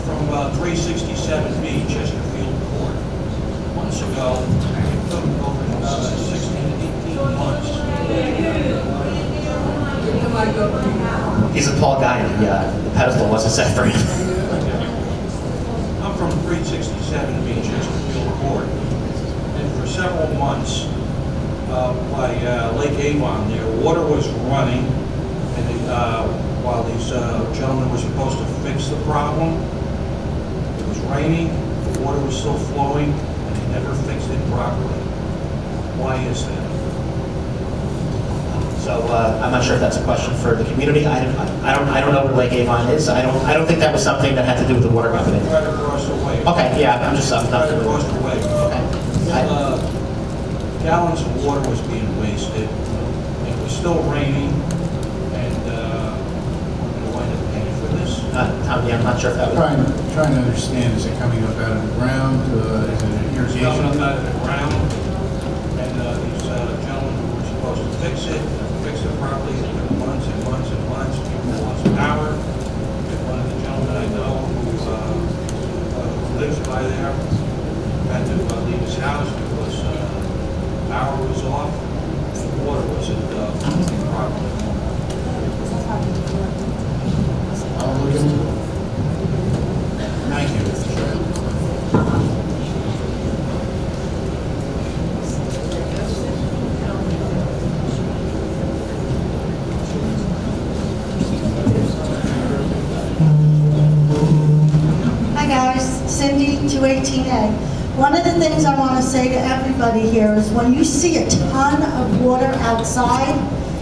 From 367B Chesterfield Court. Months ago, it took over 16 to 18 months.
He's a tall guy, the pedestal wasn't set for him.
I'm from 367B Chesterfield Court. And for several months, by Lake Avon there, water was running, and while these gentlemen were supposed to fix the problem, it was raining, the water was still flowing, and they never fixed it properly. Why is that?
So I'm not sure if that's a question for the community. I don't know where Lake Avon is. I don't think that was something that had to do with the water company.
Right across the way.
Okay, yeah, I'm not
Right across the way.
Okay.
Gallons of water was being wasted. It was still raining, and we're going to wind up paying for this.
Tom, yeah, I'm not sure if that was.
Trying to understand, is it coming up out of the ground? Is it an
It's coming up
irrigation?
out of the ground, and these gentlemen who were supposed to fix it properly, it took months and months and months, people lost power. And one of the gentlemen I know who lives by there had to leave his house because power was off, and water wasn't properly.
I'll look into it. Thank you, Mr. Chairman.
Hi guys, Cindy, 218A. One of the things I want to say to everybody here is when you see a ton of water outside,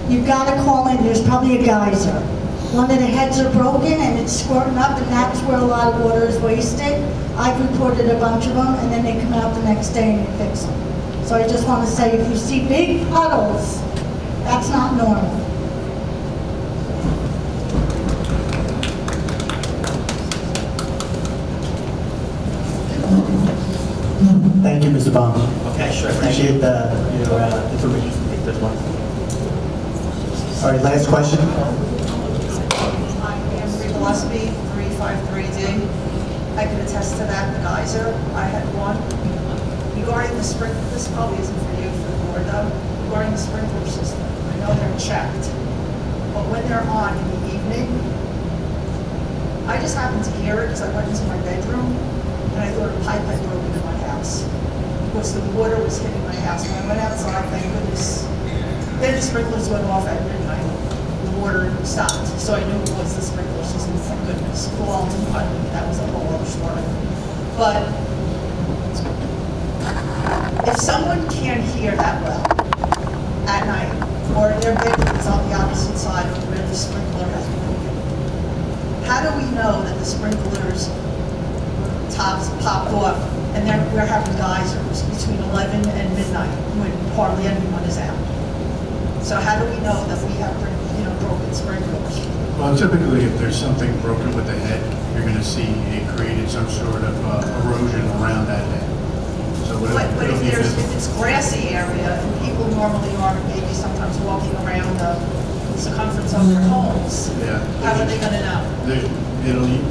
you've got to call in, there's probably a geyser. One of the heads are broken and it's squirting up, and that's where a lot of water is wasted. I've reported a bunch of them, and then they come out the next day and they fix them. So I just want to say, if you see big puddles, that's not normal.
Thank you, Mr. Baum.
Okay, sure.
Appreciate your information.
I think there's one.
All right, last question.
I'm Anne Marie Gillespie, 353D. I can attest to that, the geyser. I had one. Regarding the sprinkler, this probably isn't for you, for the board though. Regarding the sprinkler system, I know they're checked, but when they're on in the evening, I just happened to hear it because I went into my bedroom and I thought a pipe had broken in my house. because the water was hitting my house. When I went outside, thank goodness, then the sprinklers went off at midnight. The water stopped, so I knew it was the sprinklers. Just thank goodness. Well, that was a whole other story. But if someone can't hear that well at night, or their bedroom is on the opposite side of where the sprinkler has broken, how do we know that the sprinklers tops popped off and then we're having geysers between 11 and midnight when hardly anyone is out? So how do we know that we have, broken sprinklers?
Well, typically, if there's something broken with the head, you're going to see it created some sort of erosion around that head. So
But if it's grassy area and people normally are maybe sometimes walking around the circumference of their homes, how are they going to know?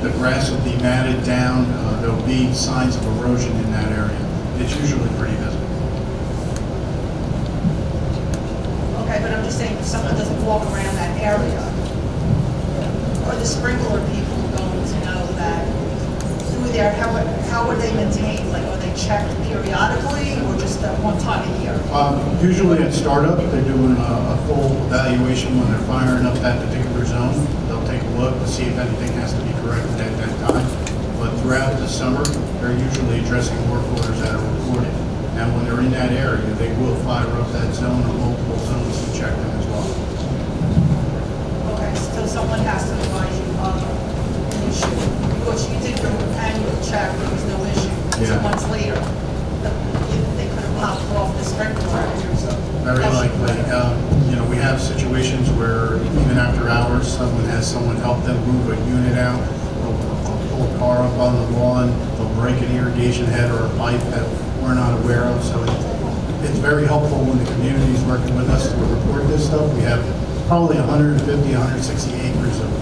The grass will be matted down. There'll be signs of erosion in that area. It's usually pretty visible.
Okay, but I'm just saying, if someone doesn't walk around that area, or the sprinkler people going to know that through there, how are they maintained? Like, are they checked periodically or just at one time a year?
Usually at startup, they're doing a full evaluation when they're firing up that particular zone. They'll take a look to see if anything has to be corrected at that time. But throughout the summer, they're usually addressing work orders that are reported. Now, when they're in that area, they will fire up that zone or multiple zones to check them as well.
Okay, so someone has to advise you of an issue. Because you did your annual check, there was no issue.
Yeah.
2 months later, they could have popped off the sprinkler.
Very likely. We have situations where even after hours, someone has someone help them move a unit out. They'll pull a car up on the lawn. They'll break an irrigation head or a pipe that we're not aware of. So it's very helpful when the community is working with us to report this stuff. We have probably 150, 160 acres of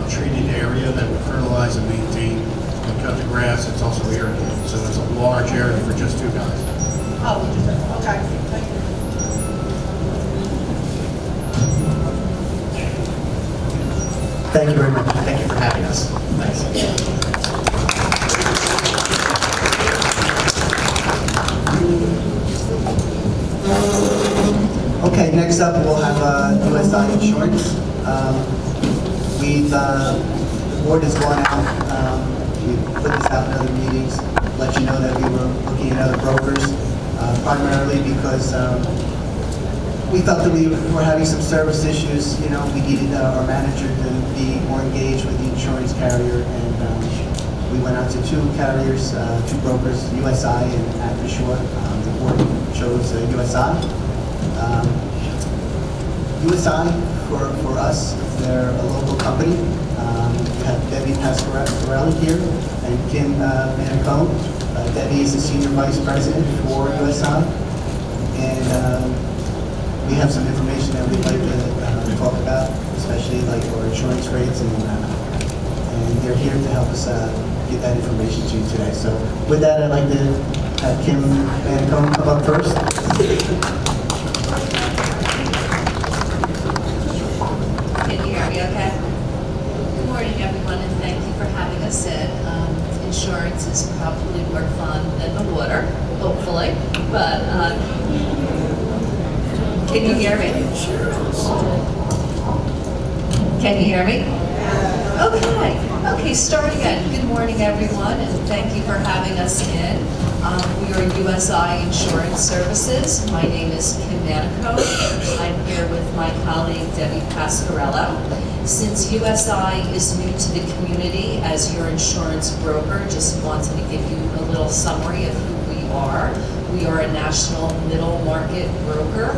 treated area that we fertilize and maintain. We cut the grass. It's also irrigated. So it's a large area for just 2 guys.
Oh, okay, thank you.
Thank you very much. Thank you for having us. Thanks.
Okay, next up we'll have USI Insurance. The board has gone out, we've put this out in other meetings, let you know that we were looking at other brokers, primarily because we felt that we were having some service issues. We needed our manager to be more engaged with the insurance carrier, and we went out to 2 carriers, 2 brokers, USI and Acrisure. The board chose USI. USI, for us, they're a local company. We have Debbie Pasquarelli here and Kim Manicone. Debbie is the Senior Vice President for USI. And we have some information that we'd like to talk about, especially like our insurance rates, and they're here to help us get that information to you today. So with that, I'd like to have Kim Manicone come up first.
Can you hear me okay? Good morning, everyone, and thank you for having us in. Insurance is probably more fun than the water, hopefully, but can you hear me? Can you hear me? Okay, start again. Good morning, everyone, and thank you for having us in. We are USI Insurance Services. My name is Kim Manicone. I'm here with my colleague, Debbie Pasquarello. Since USI is new to the community as your insurance broker, just wanted to give you a little summary of who we are. We are a national middle market broker,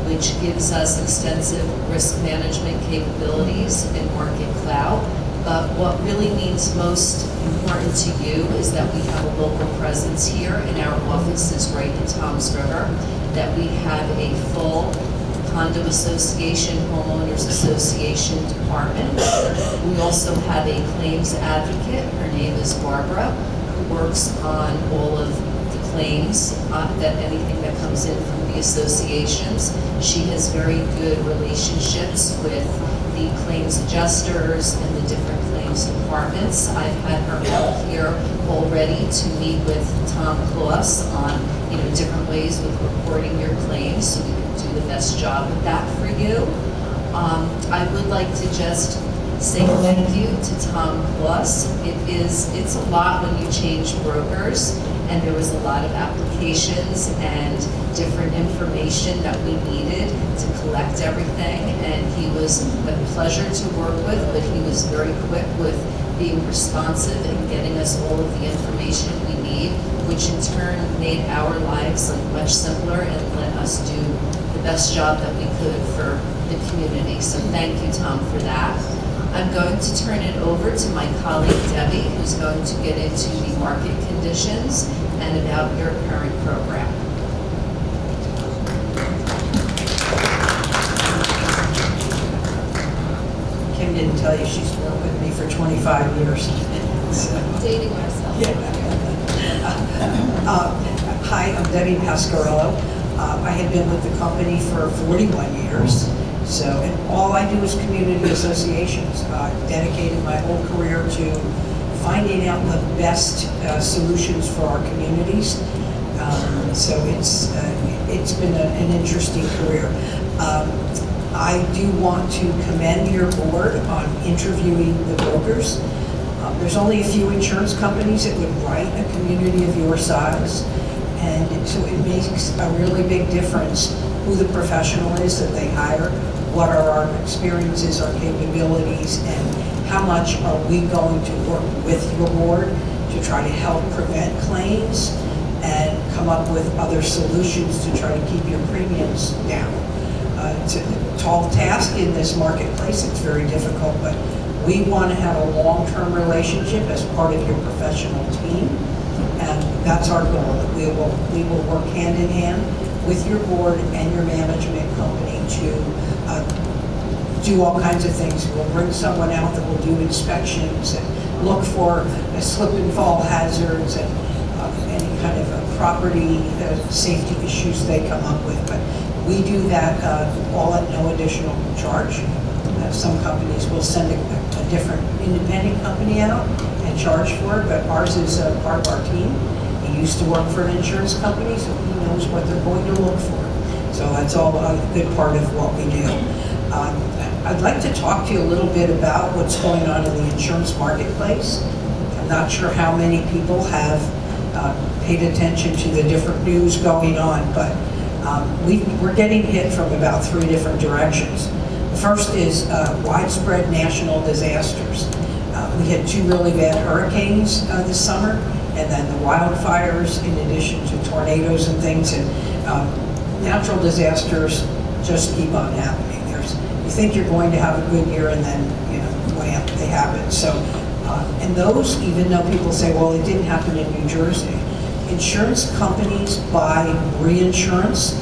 which gives us extensive risk management capabilities and market clout. But what really means most important to you is that we have a local presence here, and our office is right in Toms River, that we have a full condo association, homeowners association department. We also have a claims advocate. Her name is Barbara, who works on all of the claims, that anything that comes in from the associations. She has very good relationships with the claims adjusters and the different claims departments. I've had her out here already to meet with Tom Kloss on different ways with reporting your claims so we can do the best job with that for you. I would like to just say thank you to Tom Kloss. It's a lot when you change brokers, and there was a lot of applications and different information that we needed to collect everything, and he was a pleasure to work with, but he was very quick with being responsive and getting us all of the information we need, which in turn made our lives much simpler and let us do the best job that we could for the community. So thank you, Tom, for that. I'm going to turn it over to my colleague Debbie, who's going to get into the market conditions and about your current program.
Kim didn't tell you she's worked with me for 25 years. So.
Dating ourselves.
Hi, I'm Debbie Pasquarello. I have been with the company for 41 years. So, and all I do is community associations. I've dedicated my whole career to finding out the best solutions for our communities. So it's been an interesting career. I do want to commend your board on interviewing the brokers. There's only a few insurance companies that would write a community of your size, and so it makes a really big difference who the professional is that they hire, what are our experiences, our capabilities, and how much are we going to work with your board to try to help prevent claims and come up with other solutions to try to keep your premiums down. It's a tall task in this marketplace. It's very difficult, but we want to have a long-term relationship as part of your professional team, and that's our goal. We will work hand in hand with your board and your management company to do all kinds of things. We'll bring someone out that will do inspections and look for slip and fall hazards and any kind of property safety issues they come up with. But we do that all at no additional charge. Some companies will send a different independent company out and charge for it, but ours is part of our team. He used to work for an insurance company, so he knows what they're going to look for. So that's all a good part of what we do. I'd like to talk to you a little bit about what's going on in the insurance marketplace. I'm not sure how many people have paid attention to the different news going on, but we're getting hit from about 3 different directions. The first is widespread national disasters. We had 2 really bad hurricanes this summer, and then the wildfires in addition to tornadoes and things, and natural disasters just keep on happening. You think you're going to have a good year, and then, wham, they happen. So, and those, even though people say, well, it didn't happen in New Jersey, insurance companies buy reinsurance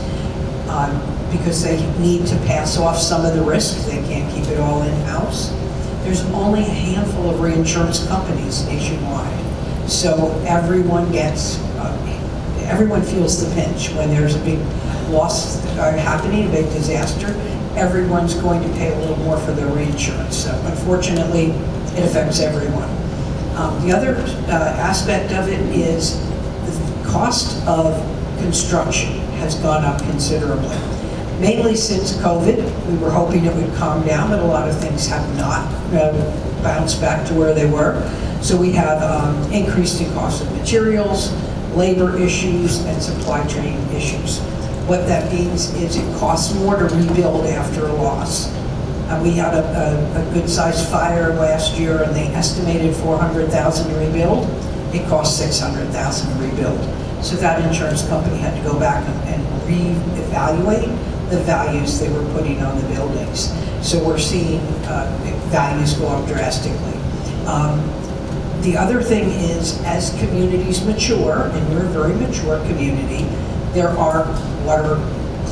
because they need to pass off some of the risk. They can't keep it all in-house. There's only a handful of reinsurance companies nationwide. So everyone feels the pinch when there's a big loss happening, a big disaster. Everyone's going to pay a little more for their reinsurance. So unfortunately, it affects everyone. The other aspect of it is the cost of construction has gone up considerably. Mainly since COVID. We were hoping it would calm down, but a lot of things have not bounced back to where they were. So we have increasing cost of materials, labor issues, and supply chain issues. What that means is it costs more to rebuild after a loss. We had a good-sized fire last year, and they estimated $400,000 to rebuild. It cost $600,000 to rebuild. So that insurance company had to go back and reevaluate the values they were putting on the buildings. So we're seeing values go up drastically. The other thing is, as communities mature, and we're a very mature community, there are water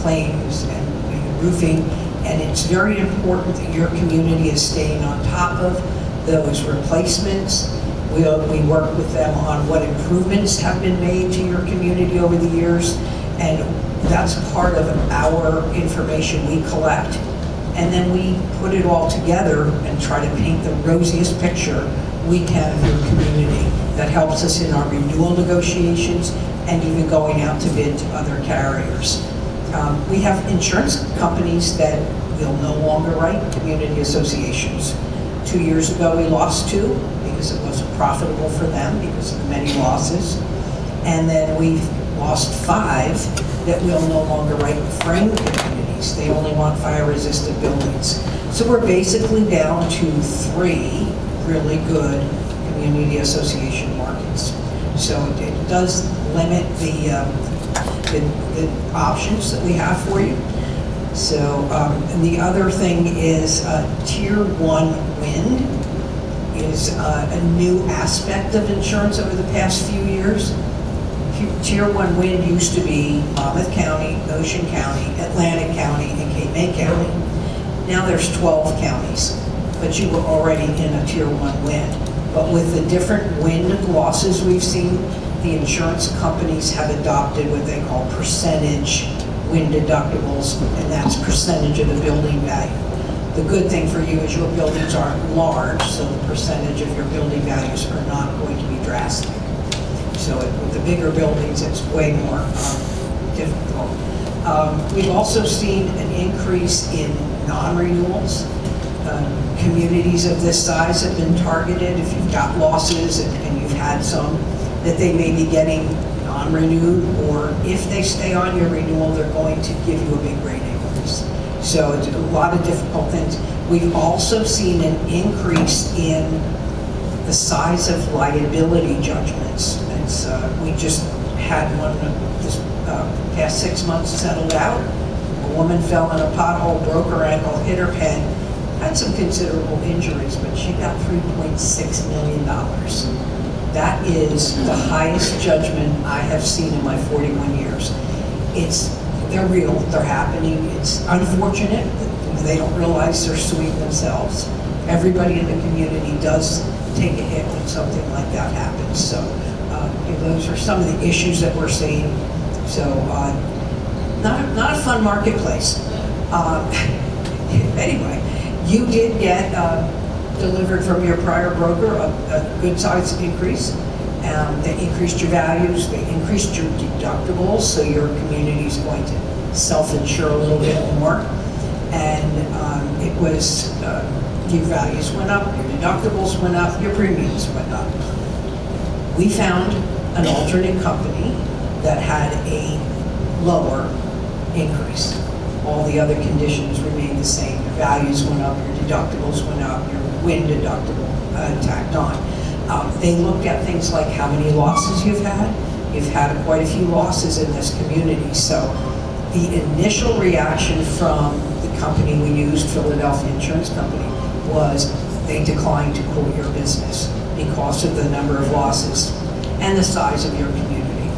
claims and roofing, and it's very important that your community is staying on top of those replacements. We work with them on what improvements have been made to your community over the years, and that's part of our information we collect. And then we put it all together and try to paint the rosiest picture we can of your community. That helps us in our renewal negotiations and even going out to bid to other carriers. We have insurance companies that will no longer write community associations. 2 years ago, we lost 2 because it wasn't profitable for them because of the many losses. And then we've lost 5 that will no longer write frame communities. They only want fire-resistant buildings. So we're basically down to 3 really good community association markets. So it does limit the options that we have for you. So, and the other thing is Tier 1 wind is a new aspect of insurance over the past few years. Tier 1 wind used to be Monmouth County, Ocean County, Atlantic County, and Cape May County. Now there's 12 counties, but you were already in a Tier 1 wind. But with the different wind losses we've seen, the insurance companies have adopted what they call percentage wind deductibles, and that's percentage of the building value. The good thing for you is your buildings aren't large, so the percentage of your building values are not going to be drastic. So with the bigger buildings, it's way more difficult. We've also seen an increase in non-renewals. Communities of this size have been targeted. If you've got losses and you've had some, that they may be getting non-renewed, or if they stay on your renewal, they're going to give you a big rate increase. So it's a lot of difficult things. We've also seen an increase in the size of liability judgments. We just had one this past 6 months settled out. A woman fell in a pothole, broke her ankle, hit her head, had some considerable injuries, but she got $3.6 million. That is the highest judgment I have seen in my 41 years. They're real, they're happening. It's unfortunate that they don't realize they're suing themselves. Everybody in the community does take a hit when something like that happens. So those are some of the issues that we're seeing. So not a fun marketplace. Anyway, you did get delivered from your prior broker a good size increase. They increased your values, they increased your deductibles, so your community is going to self-insure a little bit more. And it was, your values went up, your deductibles went up, your premiums went up. We found an alternate company that had a lower increase. All the other conditions remained the same. Your values went up, your deductibles went up, your wind deductible tacked on. They looked at things like how many losses you've had. You've had quite a few losses in this community. So the initial reaction from the company we used, Philadelphia Insurance Company, was they declined to quote your business because of the number of losses and the size of your community.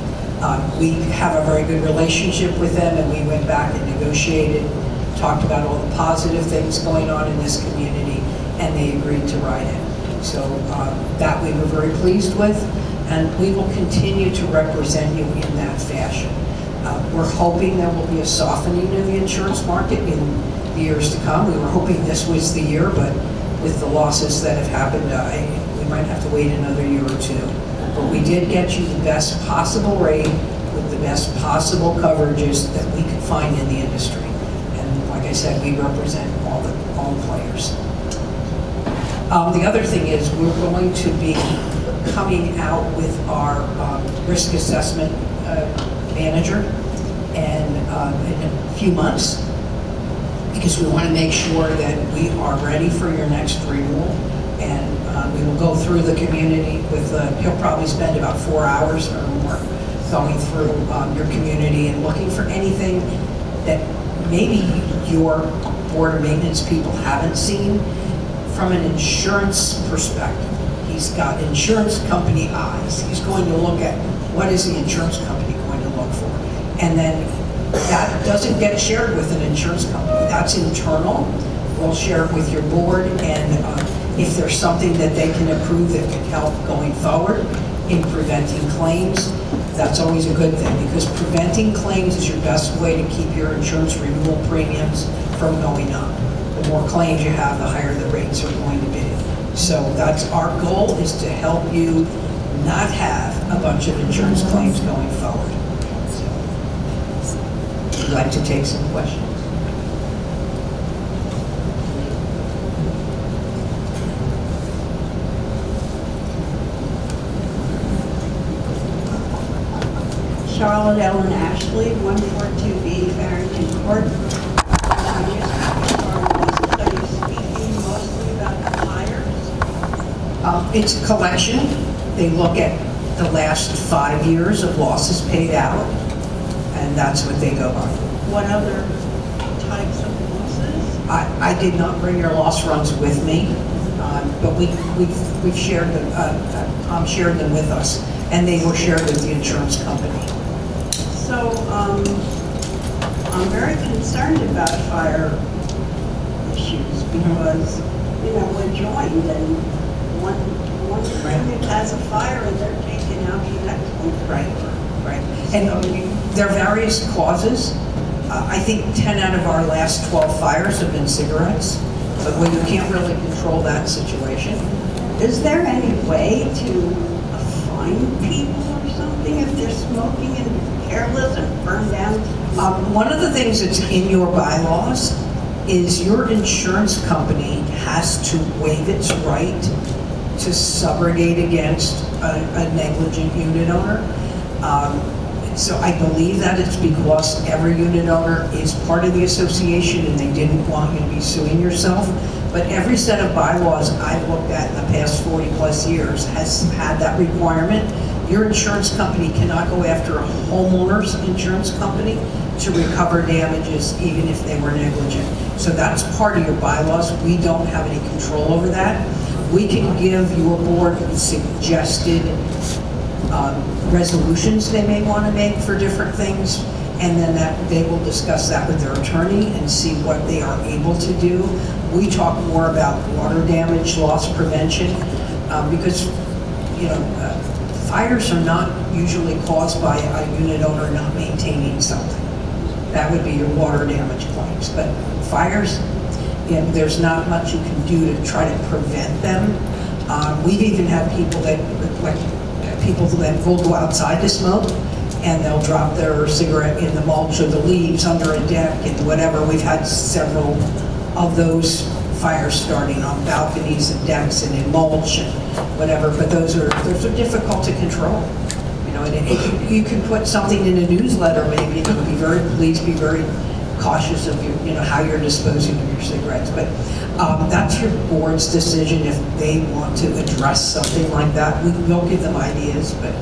We have a very good relationship with them, and we went back and negotiated, talked about all the positive things going on in this community, and they agreed to write it. So that we were very pleased with, and we will continue to represent you in that fashion. We're hoping there will be a softening of the insurance market in the years to come. We were hoping this was the year, but with the losses that have happened, we might have to wait another year or two. But we did get you the best possible rate with the best possible coverages that we could find in the industry. And like I said, we represent all the players. The other thing is we're going to be coming out with our risk assessment manager and in a few months, because we want to make sure that we are ready for your next renewal. And we will go through the community with, he'll probably spend about 4 hours or more going through your community and looking for anything that maybe your board of maintenance people haven't seen from an insurance perspective. He's got insurance company eyes. He's going to look at what is the insurance company going to look for. And then that doesn't get shared with an insurance company. That's internal. We'll share it with your board, and if there's something that they can improve that can help going forward in preventing claims, that's always a good thing, because preventing claims is your best way to keep your insurance renewal premiums from going up. The more claims you have, the higher the rates are going to be. So that's our goal, is to help you not have a bunch of insurance claims going forward. So, I'd like to take some questions.
Charlotte Ellen Ashley, 142B Farrington Court. Are you speaking mostly about the hires?
It's a collection. They look at the last 5 years of losses paid out, and that's what they go by.
What other types of losses?
I did not bring your loss runs with me, but we've shared them, Tom shared them with us, and they were shared with the insurance company.
So, I'm very concerned about fire issues because, we're joined and one unit has a fire and they're taking out the next one.
Right. And there are various causes. I think 10 out of our last 12 fires have been cigarettes, but you can't really control that situation.
Is there any way to fine people or something if they're smoking and careless and burn down?
One of the things that's in your bylaws is your insurance company has to waive its right to subrogate against a negligent unit owner. So I believe that it's because every unit owner is part of the association and they didn't want you to be suing yourself. But every set of bylaws I've looked at in the past 40 plus years has had that requirement. Your insurance company cannot go after a homeowner's insurance company to recover damages even if they were negligent. So that's part of your bylaws. We don't have any control over that. We can give your board suggested resolutions they may want to make for different things, and then they will discuss that with their attorney and see what they are able to do. We talk more about water damage, loss prevention, because fires are not usually caused by a unit owner not maintaining something. That would be your water damage claims. But fires, there's not much you can do to try to prevent them. We've even had people that will go outside to smoke and they'll drop their cigarette in the mulch or the leaves under a deck and whatever. We've had several of those fires starting on balconies and decks and in mulch and whatever, but those are difficult to control. And you can put something in a newsletter maybe that would please be very cautious of how you're disposing of your cigarettes. But that's your board's decision if they want to address something like that. We'll give them ideas, but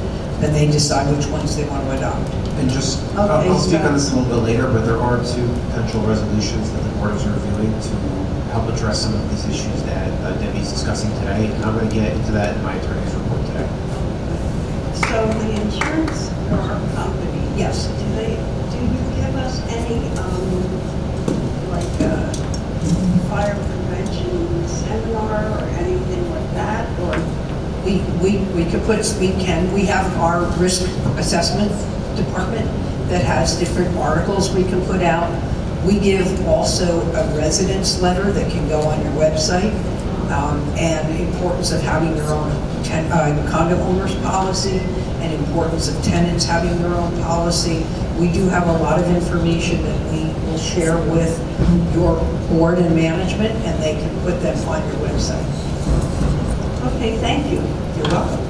then they decide which ones they want to adopt.
And just, I'll speak on this a little bit later, but there are 2 potential resolutions that the board is reviewing to help address some of these issues that Debbie's discussing today. And I'm going to get into that in my attorney's report today.
So the insurance company,
yes,
do you give us any fire prevention seminar or anything like that, or?
We have our risk assessment department that has different articles we can put out. We give also a residence letter that can go on your website, and importance of having your own condo owners policy, and importance of tenants having their own policy. We do have a lot of information that we will share with your board and management, and they can put them on your website.
Okay, thank you.
You're welcome.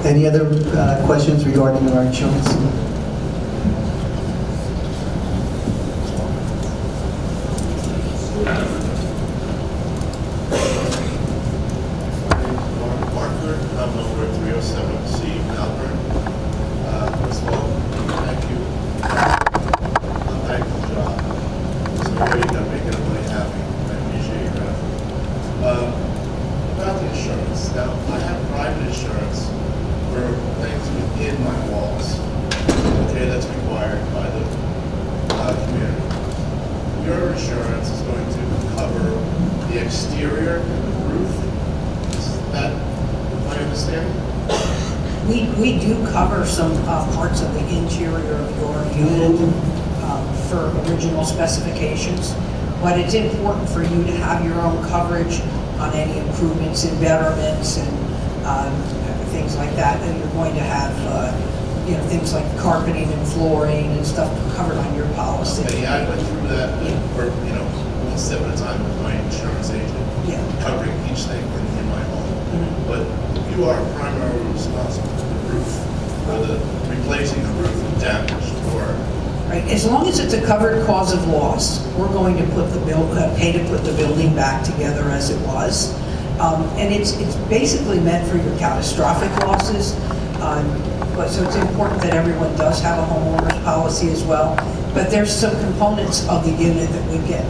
Any other questions regarding our insurance?
Parker, I'm over at 307C Malvern. First of all, thank you. Thankful job. So I know you're going to make everybody happy. I appreciate your effort. About the insurance. Now, I have private insurance for things within my walls. Okay, that's required by the community. Your insurance is going to cover the exterior and the roof. Is that my understanding?
We do cover some parts of the interior of your unit for original specifications. But it's important for you to have your own coverage on any improvements and betterments and things like that. And you're going to have, things like carpeting and flooring and stuff covered on your policy.
Okay, yeah, I went through that for, one step at a time with my insurance agent, covering each thing in my home. But you are primarily responsible for the roof, for the replacing the roof and damage, or
Right, as long as it's a covered cause of loss, we're going to pay to put the building back together as it was. And it's basically meant for your catastrophic losses. So it's important that everyone does have a homeowner's policy as well. But there's some components of the unit that would get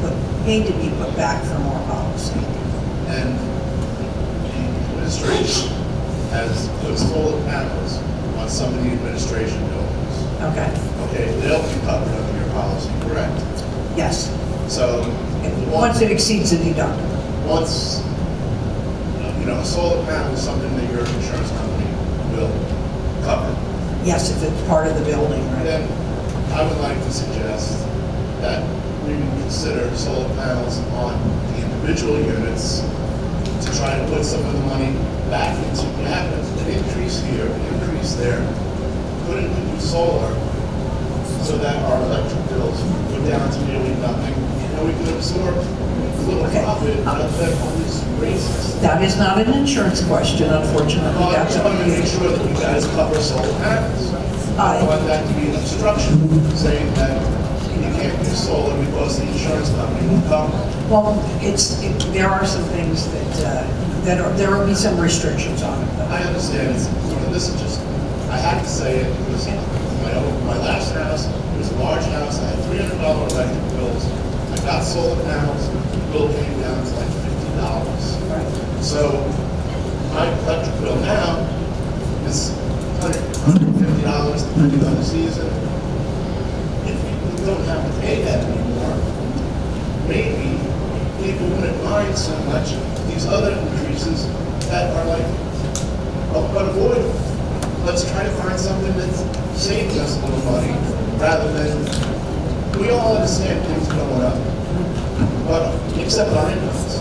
paid to be put back from our policy.
and the administration has put solar panels on some of the administration buildings.
Okay.
Okay, they'll be covered under your policy, correct?
Yes.
So,
Once it exceeds the deductible.
once, a solar panel is something that your insurance company will cover.
Yes, if it's part of the building, right?
Then I would like to suggest that we consider solar panels on the individual units to try to put some of the money back into, you have an increase here, an increase there. Put it into solar so that our electric bills go down to nearly nothing, and we can absorb a little profit out of that all these raises.
That is not an insurance question, unfortunately.
Well, I
That's
just want to make sure that you guys cover solar panels. I don't want that to be an obstruction, saying that you can't do solar because the insurance company won't cover.
Well, there are some things there will be some restrictions on it.
I understand, this is just, I had to say it, because my last house, it was a large house, I had $300 electric bills, I got solar panels, the bill came down to like $50. So, my electric bill now is $150 depending on the season. If we don't have to pay that anymore, maybe people wouldn't mind so much these other increases that are like, unavoidable. Let's try to find something that's saving us a little money, rather than, we all understand things going up, but except our incomes.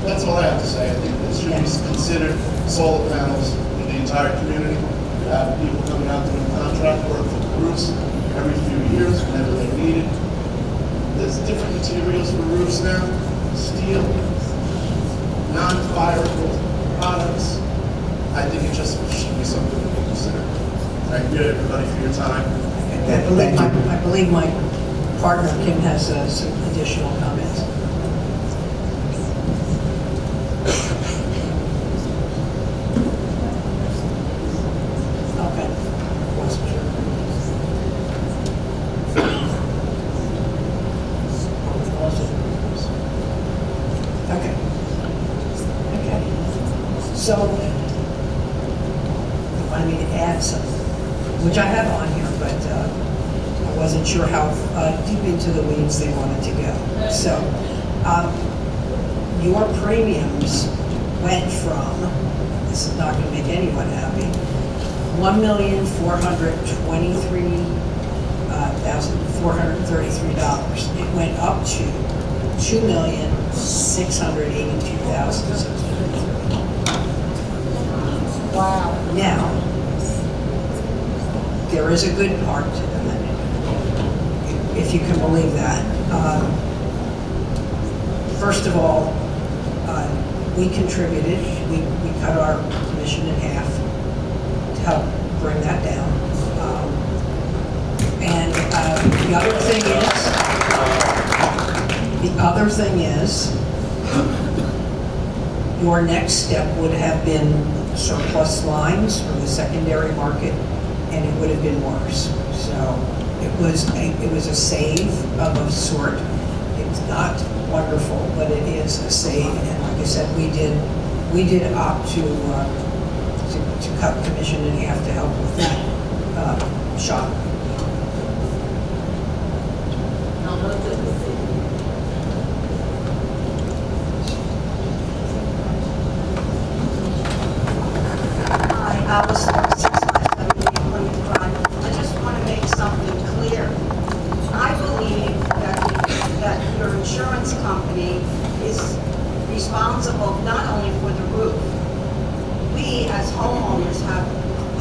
That's all I have to say. I think this should be considered solar panels for the entire community. Have people coming out doing contract work for the roofs every few years whenever they need it. There's different materials for roofs now, steel, non-fireable products. I think it just should be something to consider. Thank you, everybody, for your time.
I believe my partner, Kim, has some additional comments. Okay. Okay. Okay. So, you wanted me to add something, which I have on here, but I wasn't sure how deep into the weeds they wanted to go. So, your premiums went from, this is not going to make anyone happy, $1,433,433. It went up to $2,682,633. Wow. Now, there is a good part to that, if you can believe that. First of all, we contributed, we cut our commission in half to help bring that down. And the other thing is, your next step would have been surplus lines from the secondary market, and it would have been worse. So it was a save of a sort. It's not wonderful, but it is a save. And like I said, we did opt to cut commission in half to help with that shock.
Hi, Alice, 657 Plymouth Drive. I just want to make something clear. I believe that your as homeowners have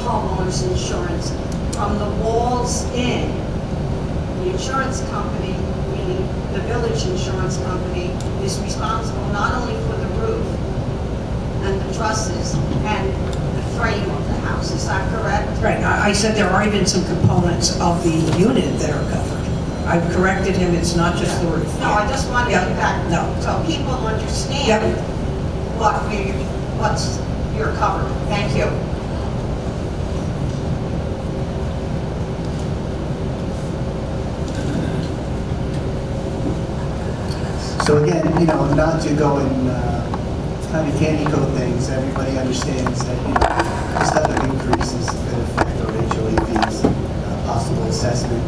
homeowners insurance, from the walls in, the insurance company, meaning the village insurance company, is responsible not only for the roof and the trusses and the frame of the house. Is that correct?
Right, I said there are even some components of the unit that are covered. I've corrected him, it's not just the roof.
No, I just wanted to
Yeah.
get back,
No.
so people understand
Yep.
what's you're covered. Thank you.
So again, not to go and kind of candy coat things, everybody understands that, this type of increase is going to affect our HOA fees, possible assessment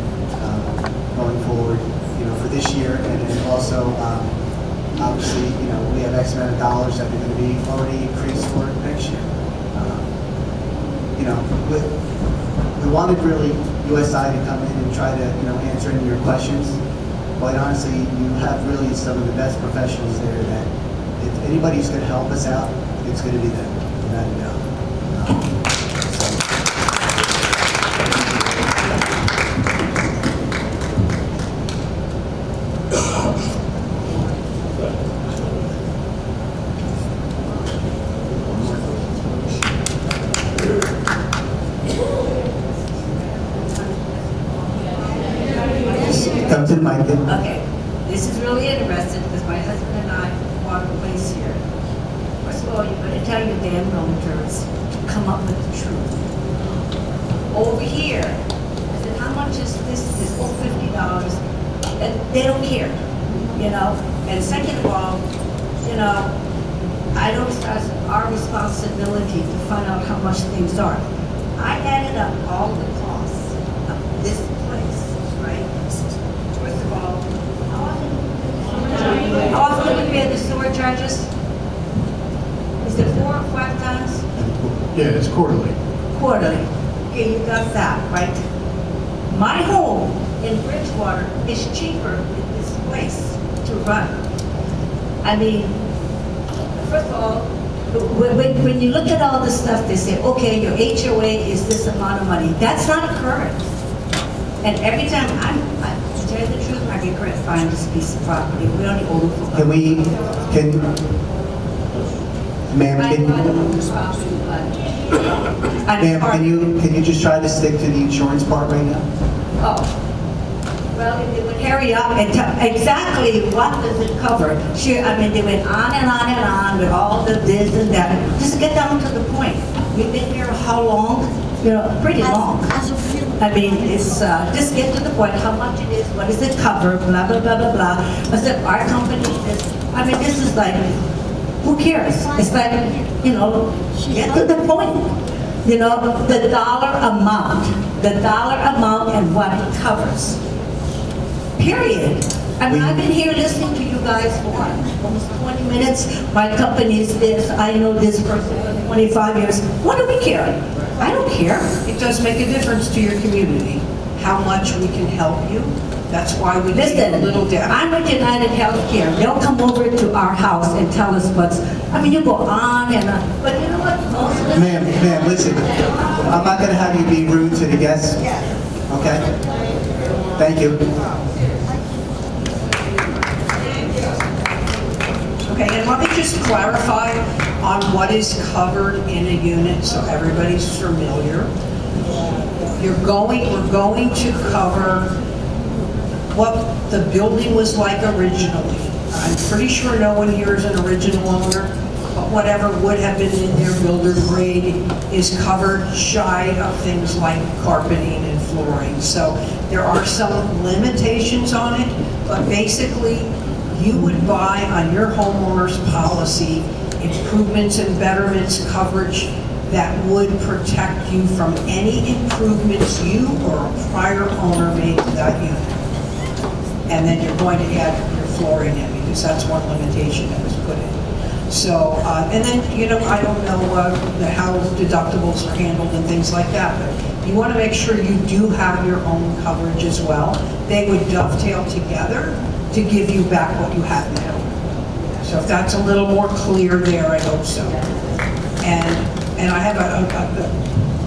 going forward, for this year, and then also, obviously, we have X amount of dollars that are going to be already increased for next year. We wanted really USI to come in and try to, answer any of your questions. Quite honestly, you have really some of the best professionals there that if anybody's going to help us out, it's going to be them, without a doubt. Come to the mic.
Okay, this is really interesting because my husband and I bought a place here. First of all, you're going to tell your damn realtors to come up with the truth. Over here, I said, how much is this? Is $50. And they don't care, And second of all, I don't, it's our responsibility to find out how much things are. I added up all the costs of this place, right? First of all, how often do we pay the sewer charges? Is it 4 or 5 times?
Yeah, it's quarterly.
Quarterly. Okay, you got that, right? My home in Bridgewater is cheaper than this place to run. I mean, first of all, when you look at all this stuff, they say, okay, your HOA is this amount of money. That's not occurring. And every time to tell you the truth, I regret buying this piece of property. We only own it for.
Ma'am, can you just try to stick to the insurance part right now?
Oh. Well, if they would hurry up and tell exactly what does it cover. Sure, they went on and on and on with all the this and that. Just get down to the point. We've been here how long? Pretty long. It's just get to the point, how much it is, what does it cover, blah, blah, blah, blah, blah. I said, our company is, this is like, who cares? It's like, get to the point. The dollar amount and what it covers. Period. I've been here listening to you guys for almost 20 minutes. My company is this, I know this person for 25 years. What do we care? I don't care.
It does make a difference to your community, how much we can help you. That's why we give a little down.
I'm with United Healthcare. They'll come over to our house and tell us you go on and on. But you know what?
Ma'am, listen. I'm not going to have you be rude to the guests. Okay? Thank you.
Okay, and let me just clarify on what is covered in a unit so everybody's familiar. We're going to cover what the building was like originally. I'm pretty sure no one here is an original owner, but whatever would have been in their builder grade is covered shy of things like carpeting and flooring. So there are some limitations on it, but basically you would buy on your homeowner's policy improvements and betterments coverage that would protect you from any improvements you or a prior owner made to that unit. And then you're going to add your flooring in because that's one limitation that was put in. So, and then, I don't know how deductibles are handled and things like that, but you want to make sure you do have your own coverage as well. They would dovetail together to give you back what you have now. So if that's a little more clear there, I hope so. And And I have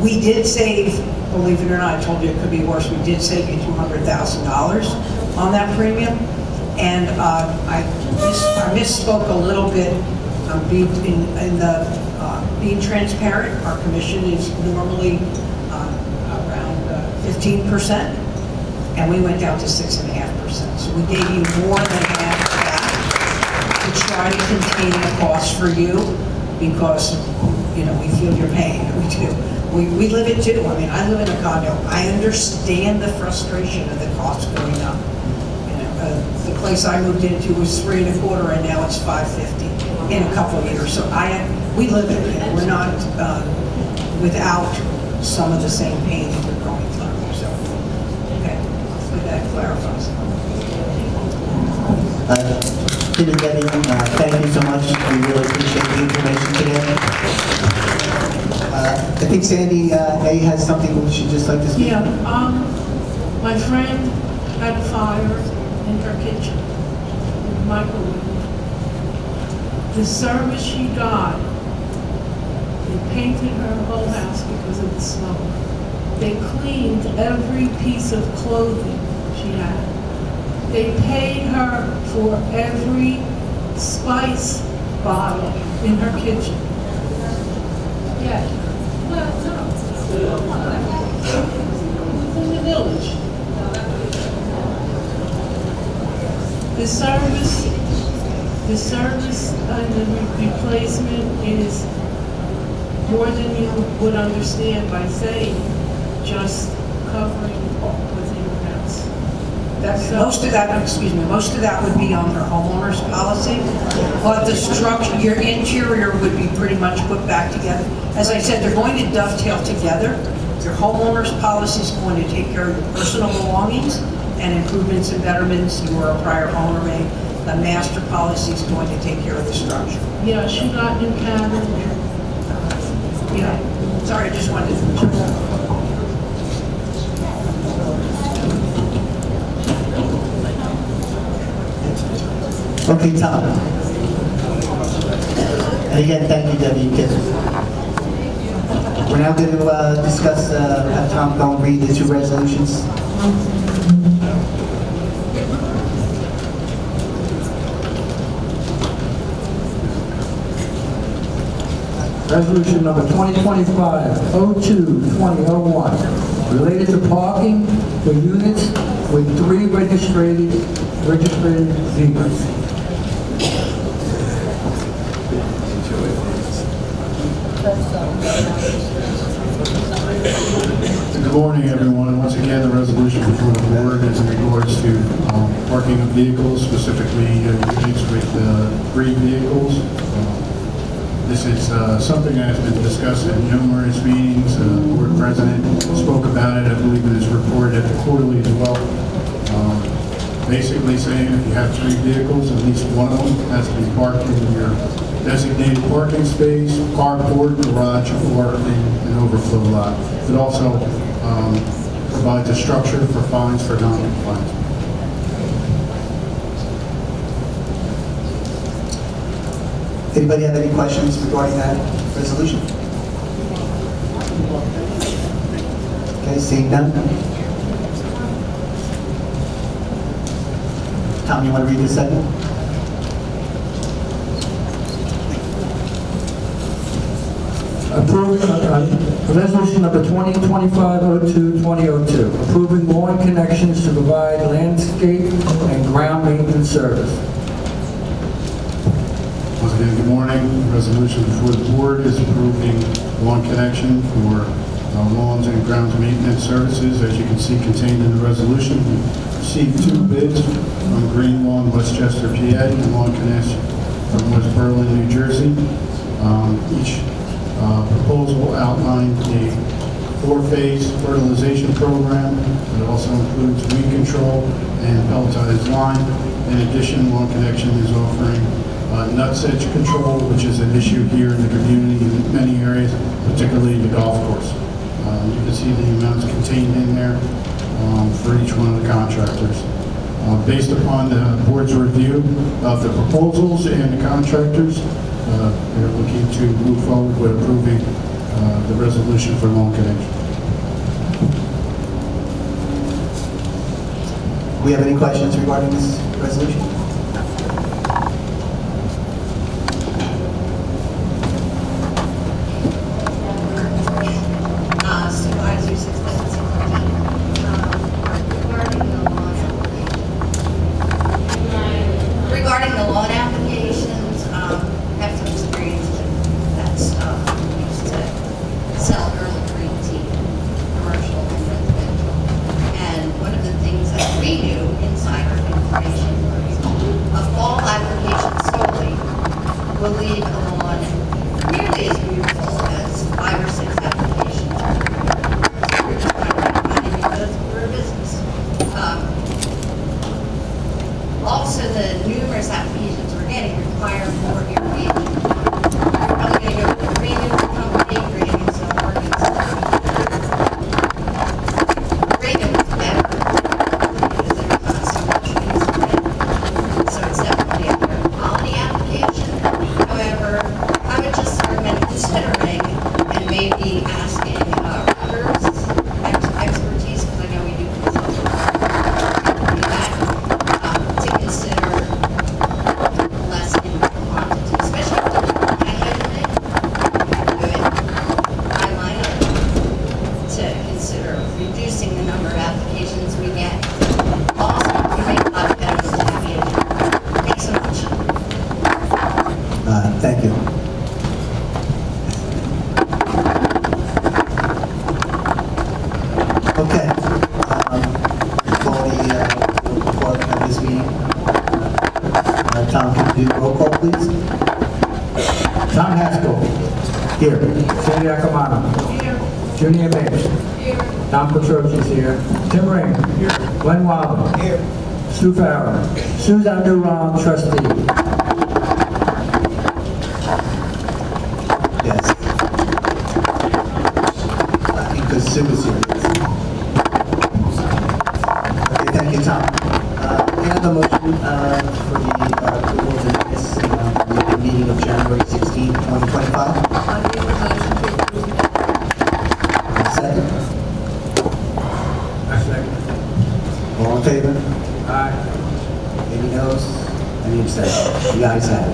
we did save, believe it or not, I told you it could be worse, we did save you $200,000 on that premium. And I misspoke a little bit. Being transparent, our commission is normally around 15%, and we went down to 6.5%. So we gave you more than half of that to try to contain the cost for you, because, you know, we feel your pain. We do. We live it too. I mean, I live in a condo. I understand the frustration of the costs going up. You know, the place I moved into was $3.25, and now it's $5.50 in a couple of years. So we live it. We're not without some of the same pain that we're going through. So, okay, hopefully that clarifies.
Tim and Debbie, thank you so much. We really appreciate the information today. I think Sandy A has something she'd just like to speak.
Yeah, my friend had a fire in her kitchen, microwave. The service she got, they painted her whole house because of the smoke. They cleaned every piece of clothing she had. They paid her for every spice bottle in her kitchen. Yeah. Well, no. In the village. The service and the replacement is more than you would understand by saying just covering within your house.
Most of that would be on their homeowner's policy, but the structure, your interior would be pretty much put back together. As I said, they're going to dovetail together. Your homeowner's policy is going to take care of your personal belongings and improvements and betterments you or a prior owner made. The master policy is going to take care of the structure.
Yeah, she got new cabin.
Yeah, sorry, I just wanted to.
Okay, Tom. And again, thank you, Debbie. We're now going to discuss, have Tom go and read the two resolutions.
Resolution number 2025-02-2001, related to parking for units with 3 registered vehicles.
Good morning, everyone. Once again, the resolution before the board is in regards to parking of vehicles, specifically units with 3 vehicles. This is something that has been discussed in numerous meetings. The board president spoke about it. I believe it is reported at the quarterly as well. Basically saying if you have 3 vehicles, at least one of them has to be parked in your designated parking space, carport, garage, or in an overflow lot. It also provides a structure for fines for non-compliance.
Anybody have any questions regarding that resolution? Okay, seeing none. Tom, you want to read the second?
Approving, resolution number 2025-02-2002, approving lawn connections to provide landscape and ground maintenance service.
Once again, good morning. The resolution before the board is approving lawn connection for lawns and grounds maintenance services. As you can see contained in the resolution, we received 2 bids from Green Lawn, Westchester, PA, and Lawn Connection from West Berlin, New Jersey. Each proposal outlined a 4-phase fertilization program. It also includes weed control and pelletized lime. In addition, Lawn Connection is offering nut sedge control, which is an issue here in the community in many areas, particularly the golf course. You can see the amounts contained in there for each one of the contractors. Based upon the board's review of the proposals and the contractors, we're looking to move forward with approving the resolution for Long Connection.
Do we have any questions regarding this resolution?
Supervisor 617, regarding the loan applications, have some experience with that stuff. We used to sell early green tea, commercial and residential. And one of the things that we do, insider information, a fall application solely will leave a lawn nearly as beautiful as 5 or 6 applications. So we're just trying to make money because we're a business. Also, the numerous applications we're getting require more irrigation. We're probably going to go with a renewable company, creating some markets. Renewable's better because there's not so much use of it. So it's definitely a better quality application. However, I would just recommend considering and maybe asking Rutgers expertise, because I know we do consult to consider less in quantity, especially if they're competitive. Do it by lineup to consider reducing the number of applications we get. Also, we make a lot better with navigation. Thanks so much.
Thank you. Okay. Call the clerk of this meeting. Tom, can you do roll call, please?
Tom Haskell. Here. Cindy Acamano. Here. Junior Mapes. Here. Tom Petrosi's here. Tim Ring. Here. Glenn Wilder. Here. Sue Farrell. Susan Duran, trustee.
Yes. Because Sue is here. Okay, thank you, Tom. We have a motion for the approval of the minutes of the meeting of January 16, 2025.
I make a motion to approve.
Second.
I second.
All in favor?
Aye.
Any noes? Any abstentions? The ayes have it.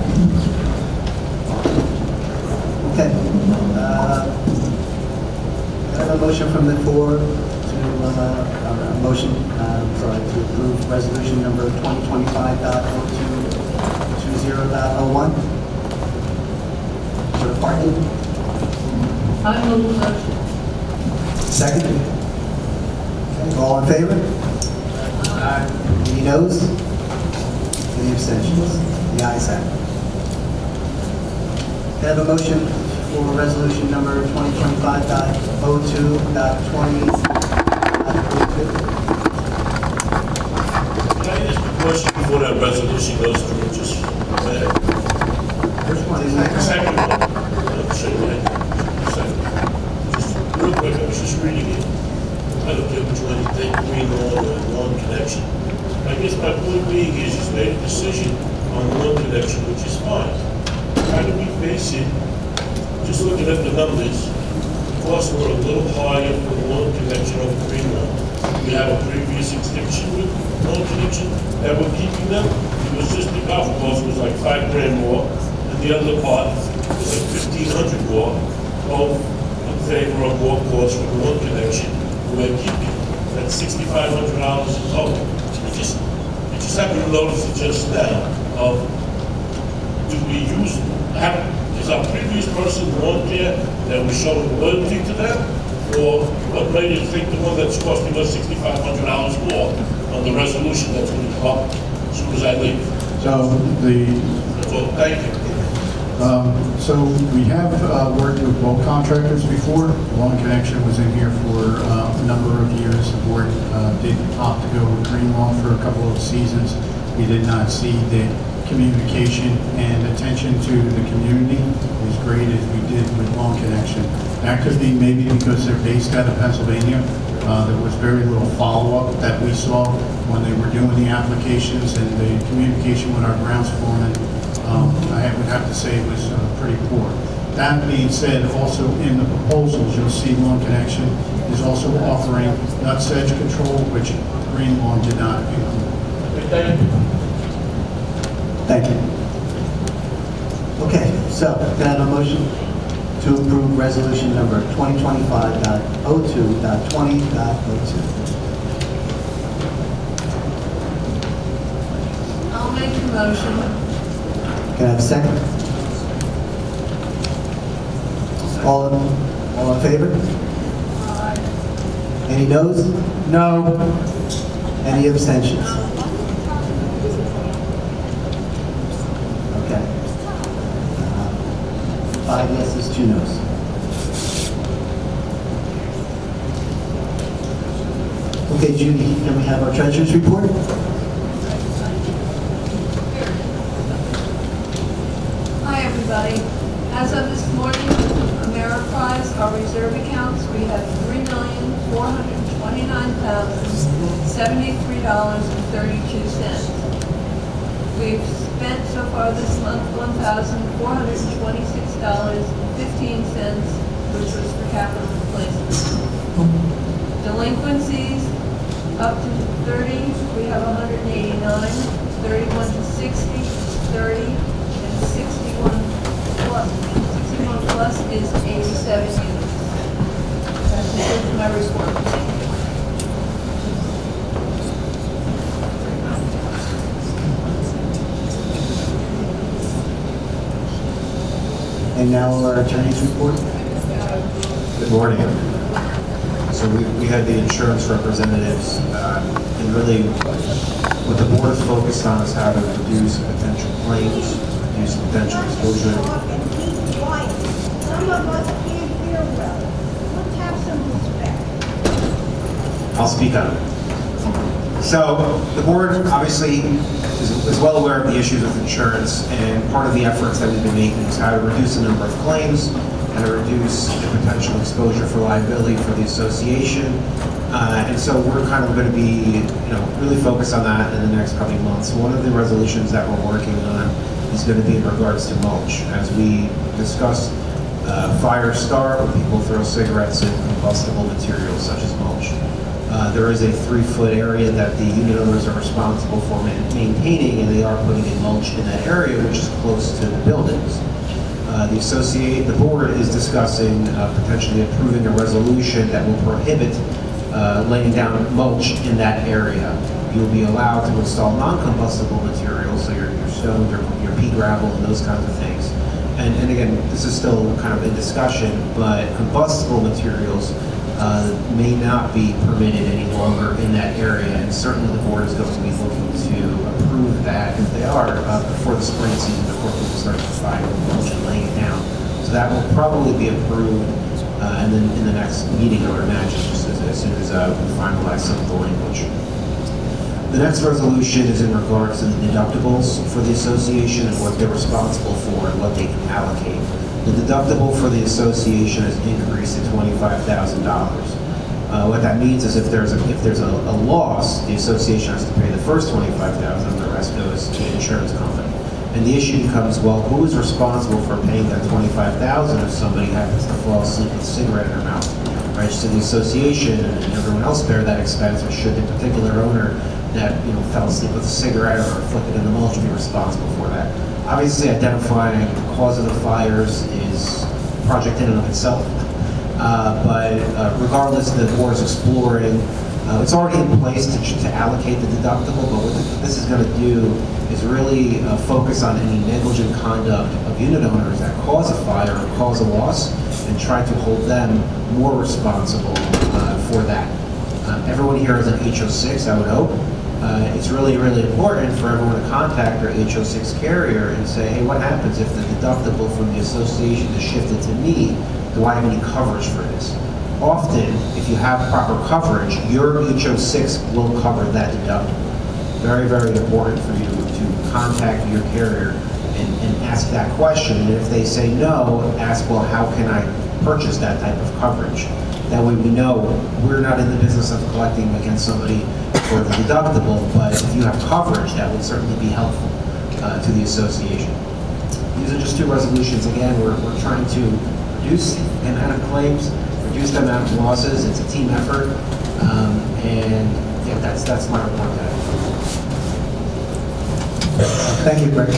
Okay. I have a motion from the floor to approve resolution number 2025.0220.01 for the parking.
I move the motion.
Second. Okay, all in favor?
Aye.
Any noes? Any abstentions? The ayes have it. Can I have a motion for resolution number 2025.02.20.02?
Can I ask a question before that resolution goes through, just,
Which one is that?
second one? Second. Just real quick, I was just reading it. I don't care which one you think, green lawn or lawn connection. I guess my point being is, he's made a decision on lawn connection, which is fine. How do we base it? Just looking at the numbers, costs were a little higher for the lawn connection over green lawn. We have a previous extension with lawn connection that we're keeping them. It was just the golf course was like $5,000 more, and the other part was like $1,500 more. Both in favor of more costs with lawn connection. We're keeping that $6,500 in total. I just happened to notice it just now of, do we use, is our previous person on there that was showing loyalty to them? Or what made you think the one that's costing us $6,500 more on the resolution that's going to come up as soon as I leave?
So
That's all, thank you.
So we have worked with both contractors before. Long Connection was in here for a number of years. The board did opt to go with Green Lawn for a couple of seasons. We did not see the communication and attention to the community as great as we did with Long Connection. That could be maybe because they're based out of Pennsylvania. There was very little follow-up that we saw when they were doing the applications, and the communication with our grounds foreman, I would have to say, was pretty poor. That being said, also in the proposals, you'll see Lawn Connection is also offering nut sedge control, which Green Lawn did not include.
Thank you. Okay, so can I have a motion to approve resolution number 2025.02.20.02?
I'll make the motion.
Can I have a second? All in favor? Any noes? No. Any abstentions? Okay. 5 yeses, 2 noes. Okay, Judy, can we have our treasurer's report?
Hi, everybody. As of this morning, Ameriprise, our reserve accounts, we have $3,429,073.32. We've spent so far this month $1,426.15, which was for capital replacement. Delinquencies up to 30, we have 189, 31 to 60, 30, and 61 plus is 87 units. That's my report.
And now our attorney's report.
Good morning. So we had the insurance representatives, and really what the board is focused on is how to reduce potential claims, reduce potential exposure.
Some of us can't hear well. Let's have some respect.
I'll speak on it. So the board obviously is well aware of the issues with insurance, and part of the efforts that we've been making is how to reduce the number of claims, how to reduce the potential exposure for liability for the association. And so we're kind of going to be, really focused on that in the next coming months. One of the resolutions that we're working on is going to be in regards to mulch. As we discussed, fire start when people throw cigarettes and combustible materials such as mulch. There is a 3-foot area that the unit owners are responsible for maintaining, and they are putting in mulch in that area, which is close to the buildings. The board is discussing potentially approving a resolution that will prohibit laying down mulch in that area. You'll be allowed to install non-combustible materials, so your stone, your pea gravel, and those kinds of things. And again, this is still kind of in discussion, but combustible materials may not be permitted any longer in that area, and certainly the board is going to be looking to approve that if they are before the spring season, before people start to fire mulch and laying it down. So that will probably be approved, and then in the next meeting, I would imagine, just as soon as we finalize some of the language. The next resolution is in regards to the deductibles for the association and what they're responsible for and what they can allocate. The deductible for the association has increased to $25,000. What that means is if there's a loss, the association has to pay the first $25,000, and the rest goes to the insurance company. And the issue becomes, well, who is responsible for paying that $25,000 if somebody happens to fall asleep with a cigarette in their mouth? Right? Should the association and everyone else bear that expense, or should the particular owner that fell asleep with a cigarette or afflicted in the mulch be responsible for that? Obviously, identifying the cause of the fires is a project in and of itself. But regardless, the board is exploring. It's already in place to allocate the deductible, but what this is going to do is really focus on any negligent conduct of unit owners that cause a fire or cause a loss, and try to hold them more responsible for that. Everyone here has an HO6, I would hope. It's really, really important for everyone to contact their HO6 carrier and say, hey, what happens if the deductible from the association is shifted to me? Do I have any coverage for this? Often, if you have proper coverage, your HO6 will cover that deductible. Very, very important for you to contact your carrier and ask that question. And if they say no, ask, well, how can I purchase that type of coverage? That way we know we're not in the business of collecting against somebody for the deductible, but if you have coverage, that would certainly be helpful to the association. These are just two resolutions. Again, we're trying to reduce the amount of claims, reduce the amount of losses. It's a team effort. And yeah, that's my report today.
Thank you, Greg.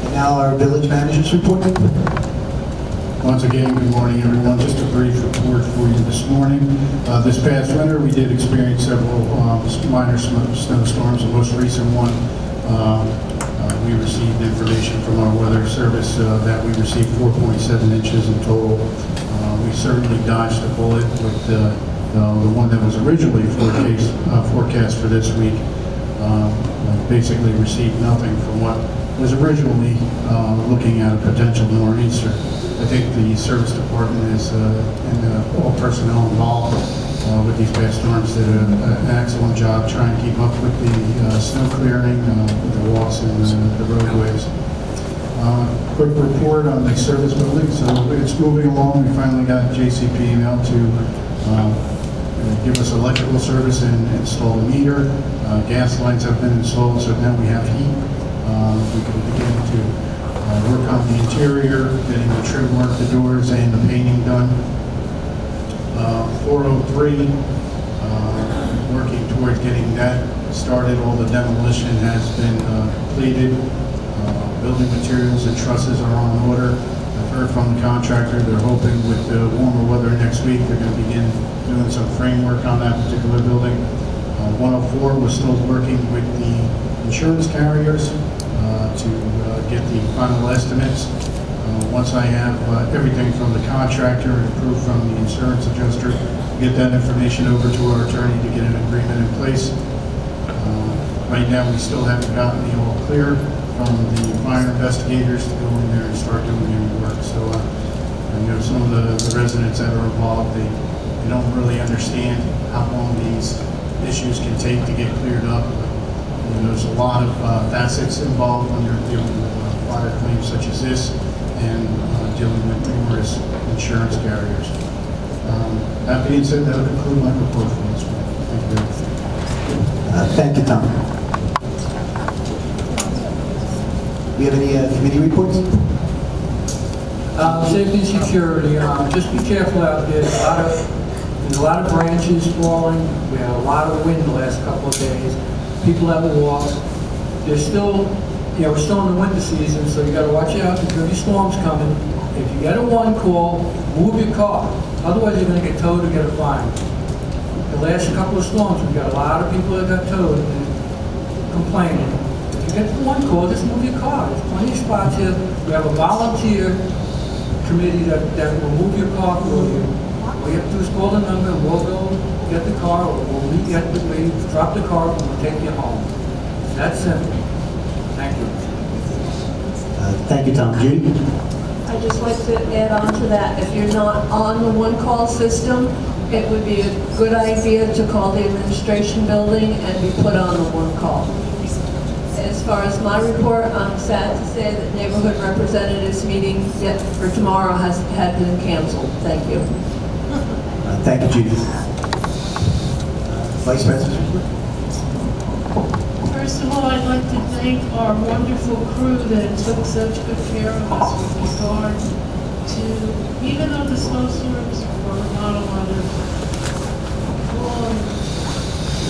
And now our village manager's report.
Once again, good morning, everyone. Just a brief report for you this morning. This past winter, we did experience several minor snowstorms. The most recent one, we received information from our weather service that we received 4.7 inches in total. We certainly dodged a bullet with the one that was originally forecast for this week. Basically received nothing from what was originally looking at a potential nor'easter. I think the service department is, and all personnel involved with these past storms did an excellent job trying to keep up with the snow clearing, with the walks and the roadways. Quick report on the service building. So it's moving along. We finally got JCP out to give us electrical service and install the meter. Gas lines have been installed, so now we have heat. We can begin to work on the interior, getting the trim work, the doors, and the painting done. 403, working towards getting that started. All the demolition has been completed. Building materials and trusses are on order. I've heard from the contractor. They're hoping with the warmer weather next week, they're going to begin doing some framework on that particular building. 104, we're still working with the insurance carriers to get the final estimates. Once I have everything from the contractor and proof from the insurance adjuster, get that information over to our attorney to get an agreement in place. Right now, we still haven't gotten the all clear from the fire investigators to go in there and start doing any work. So, some of the residents that are involved, they don't really understand how long these issues can take to get cleared up. There's a lot of facets involved when you're dealing with fire claims such as this and dealing with numerous insurance carriers. That being said, that'll conclude my report for this morning. Thank you very much.
Thank you, Tom. Do we have any committee reports?
Safety and security, just be careful out there. There's a lot of branches falling. We had a lot of wind the last couple of days. People that walk. There's still, we're still in the winter season, so you got to watch out. There's going to be storms coming. If you get a one call, move your car. Otherwise, you're going to get towed or get a fine. The last couple of storms, we got a lot of people that got towed and complaining. If you get the one call, just move your car. There's plenty of spots here. We have a volunteer committee that will move your car for you. All you have to do is call the number, and we'll go get the car, or we'll meet you at the way, drop the car, and we'll take you home. That's simple. Thank you.
Thank you, Tom. Judy?
I'd just like to add on to that. If you're not on the one-call system, it would be a good idea to call the administration building and be put on the one-call. As far as my report, I'm sad to say that neighborhood representatives meeting for tomorrow had been canceled. Thank you.
Thank you, Judy. Vice President?
First of all, I'd like to thank our wonderful crew that took such good care of us with regard to, even though the snowstorms were not a lot of full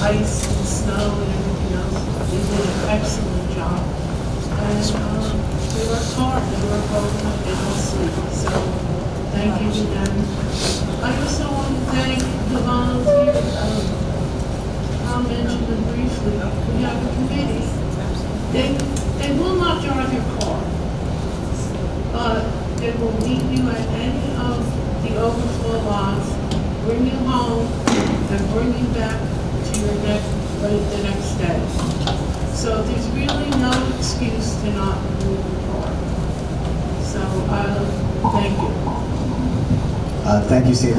ice and snow and everything else, they did an excellent job. And they worked hard, they worked overnight, they don't sleep. So thank you to them. I also want to thank the volunteers. I'll mention them briefly. We have a committee. They will not drive your car, but they will meet you at any of the overflow lots, bring you home, and bring you back to your the next day. So there's really no excuse to not move your car. So thank you.
Thank you, Steve.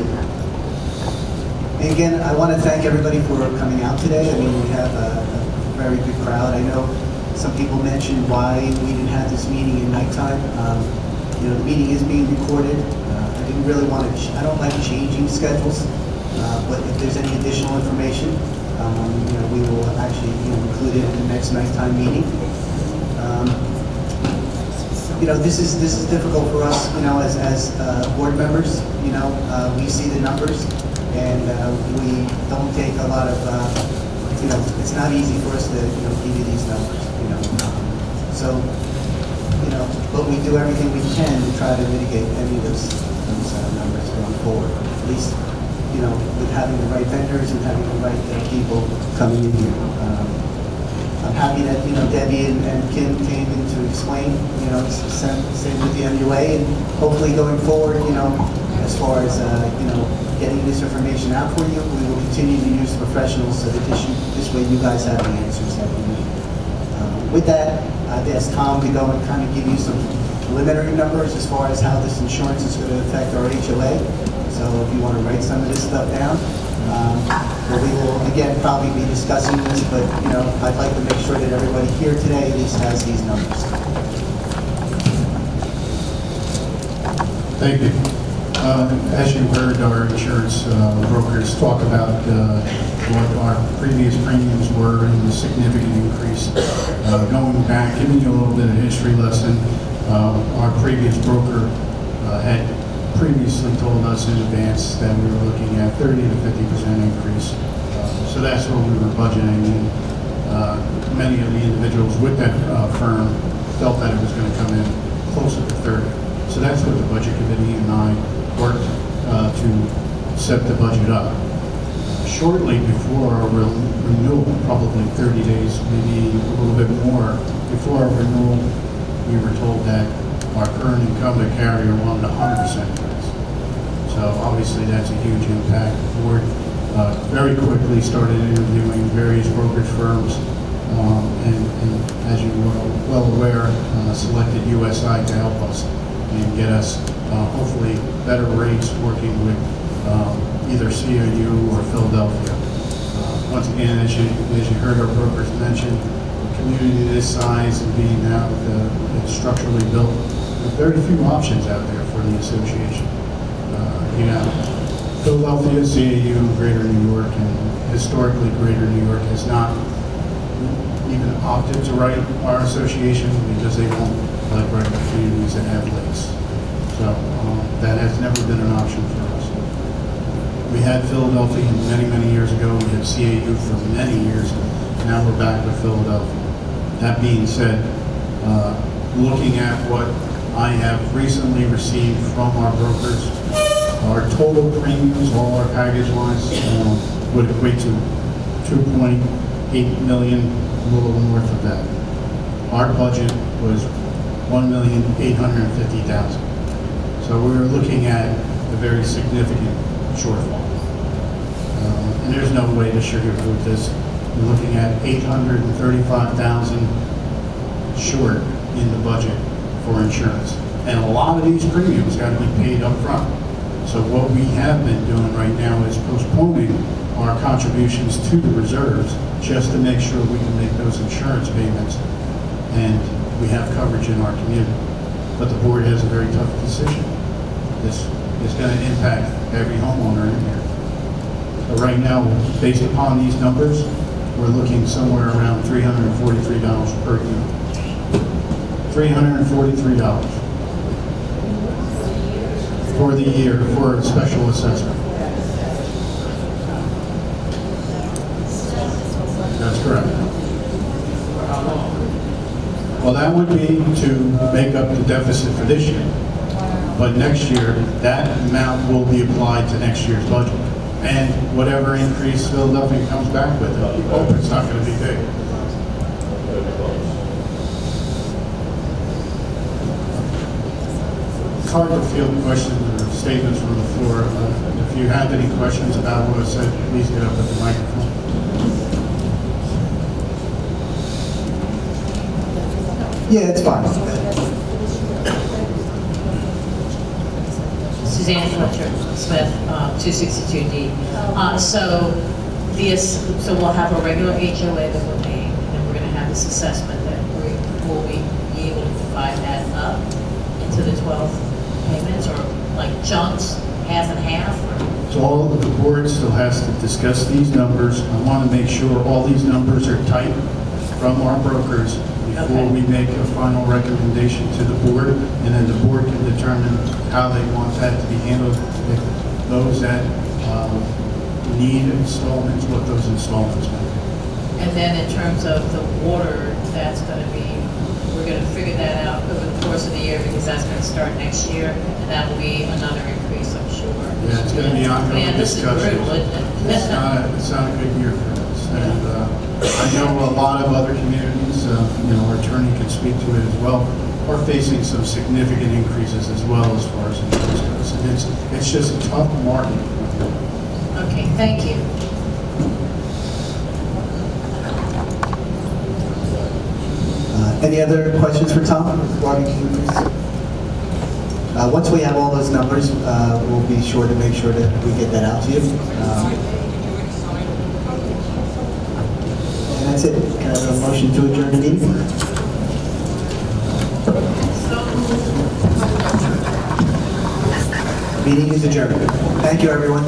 And again, I want to thank everybody for coming out today. I mean, we have a very good crowd. I know some people mentioned why we didn't have this meeting at nighttime. The meeting is being recorded. I didn't really want to, I don't like changing schedules, but if there's any additional information, we will actually include it in the next nighttime meeting. this is difficult for us, as board members. We see the numbers, and we don't take a lot of, it's not easy for us to, give you these numbers, So, but we do everything we can to try to mitigate any of those numbers going forward. At least, with having the right vendors and having the right people coming in here. I'm happy that, Debbie and Kim came in to explain, same with the MUA, and hopefully going forward, as far as, getting this information out for you, we will continue to use professionals so that this way you guys have the answers that you need. With that, I've asked Tom to go and kind of give you some preliminary numbers as far as how this insurance is going to affect our HOA. So if you want to write some of this stuff down, but we will, again, probably be discussing this, but, I'd like to make sure that everybody here today at least has these numbers.
Thank you. As you heard, our insurance brokers talk about what our previous premiums were and the significant increase. Going back, giving you a little bit of history lesson, our previous broker had previously told us in advance that we were looking at 30 to 50% increase. So that's what we were budgeting. And many of the individuals with that firm felt that it was going to come in closer to 30. So that's what the budget committee and I worked to set the budget up. Shortly before our renewal, probably 30 days, maybe a little bit more, before our renewal, we were told that our current incumbent carrier wanted 100% increase. So obviously that's a huge impact. The board very quickly started interviewing various brokerage firms, and as you are well aware, selected USI to help us and get us hopefully better rates working with either COU or Philadelphia. Once again, as you heard our brokers mention, a community this size and being now structurally built, there are very few options out there for the association. Philadelphia, CAU, Greater New York, and historically Greater New York has not even opted to write our association because they won't like writing communities that have lakes. So that has never been an option for us. We had Philadelphia many, many years ago. We had CAU for many years. Now we're back with Philadelphia. That being said, looking at what I have recently received from our brokers, our total premiums, all our package lines, would equate to 2.8 million, a little north of that. Our budget was 1,850,000. So we were looking at a very significant shortfall. And there's no way to sugarcoat this. We're looking at 835,000 short in the budget for insurance. And a lot of these premiums got to be paid up front. So what we have been doing right now is postponing our contributions to the reserves just to make sure we can make those insurance payments and we have coverage in our community. But the board has a very tough decision. This is going to impact every homeowner in here. So right now, based upon these numbers, we're looking somewhere around $343 per unit. $343 for the year for a special assessment. That's correct. Well, that would be to make up the deficit for this year. But next year, that amount will be applied to next year's budget. And whatever increase Philadelphia comes back with, I hope it's not going to be big. It's hard to field questions or statements from the floor. If you have any questions about what I said, please get up at the microphone.
Yeah, it's fine.
Suzanne Fletcher Smith, 262D. So we'll have a regular HOA that we're paying, and then we're going to have this assessment that will we be able to divide that up into the 12 payments, or like chunks, half and half? Or?
So all of the board still has to discuss these numbers. I want to make sure all these numbers are tight from our brokers before we make a final recommendation to the board, and then the board can determine how they want that to be handled. If those that need installments, what those installments might be.
And then in terms of the water, that's gonna be, we're gonna figure that out over the course of the year, because that's gonna start next year, and that will be another increase, I'm sure.
Yeah, it's going to be ongoing
Man, this is
discussions.
brutal, isn't it?
It's not a good year for us. And I know a lot of other communities, our attorney can speak to it as well, are facing some significant increases as well as far as insurance goes. And it's just a tough market.
Okay, thank you.
Any other questions for Tom regarding the increase? Once we have all those numbers, we'll be sure to make sure that we get that out to you. And that's it. Can I have a motion to adjourn the meeting? Meeting is adjourned. Thank you, everyone.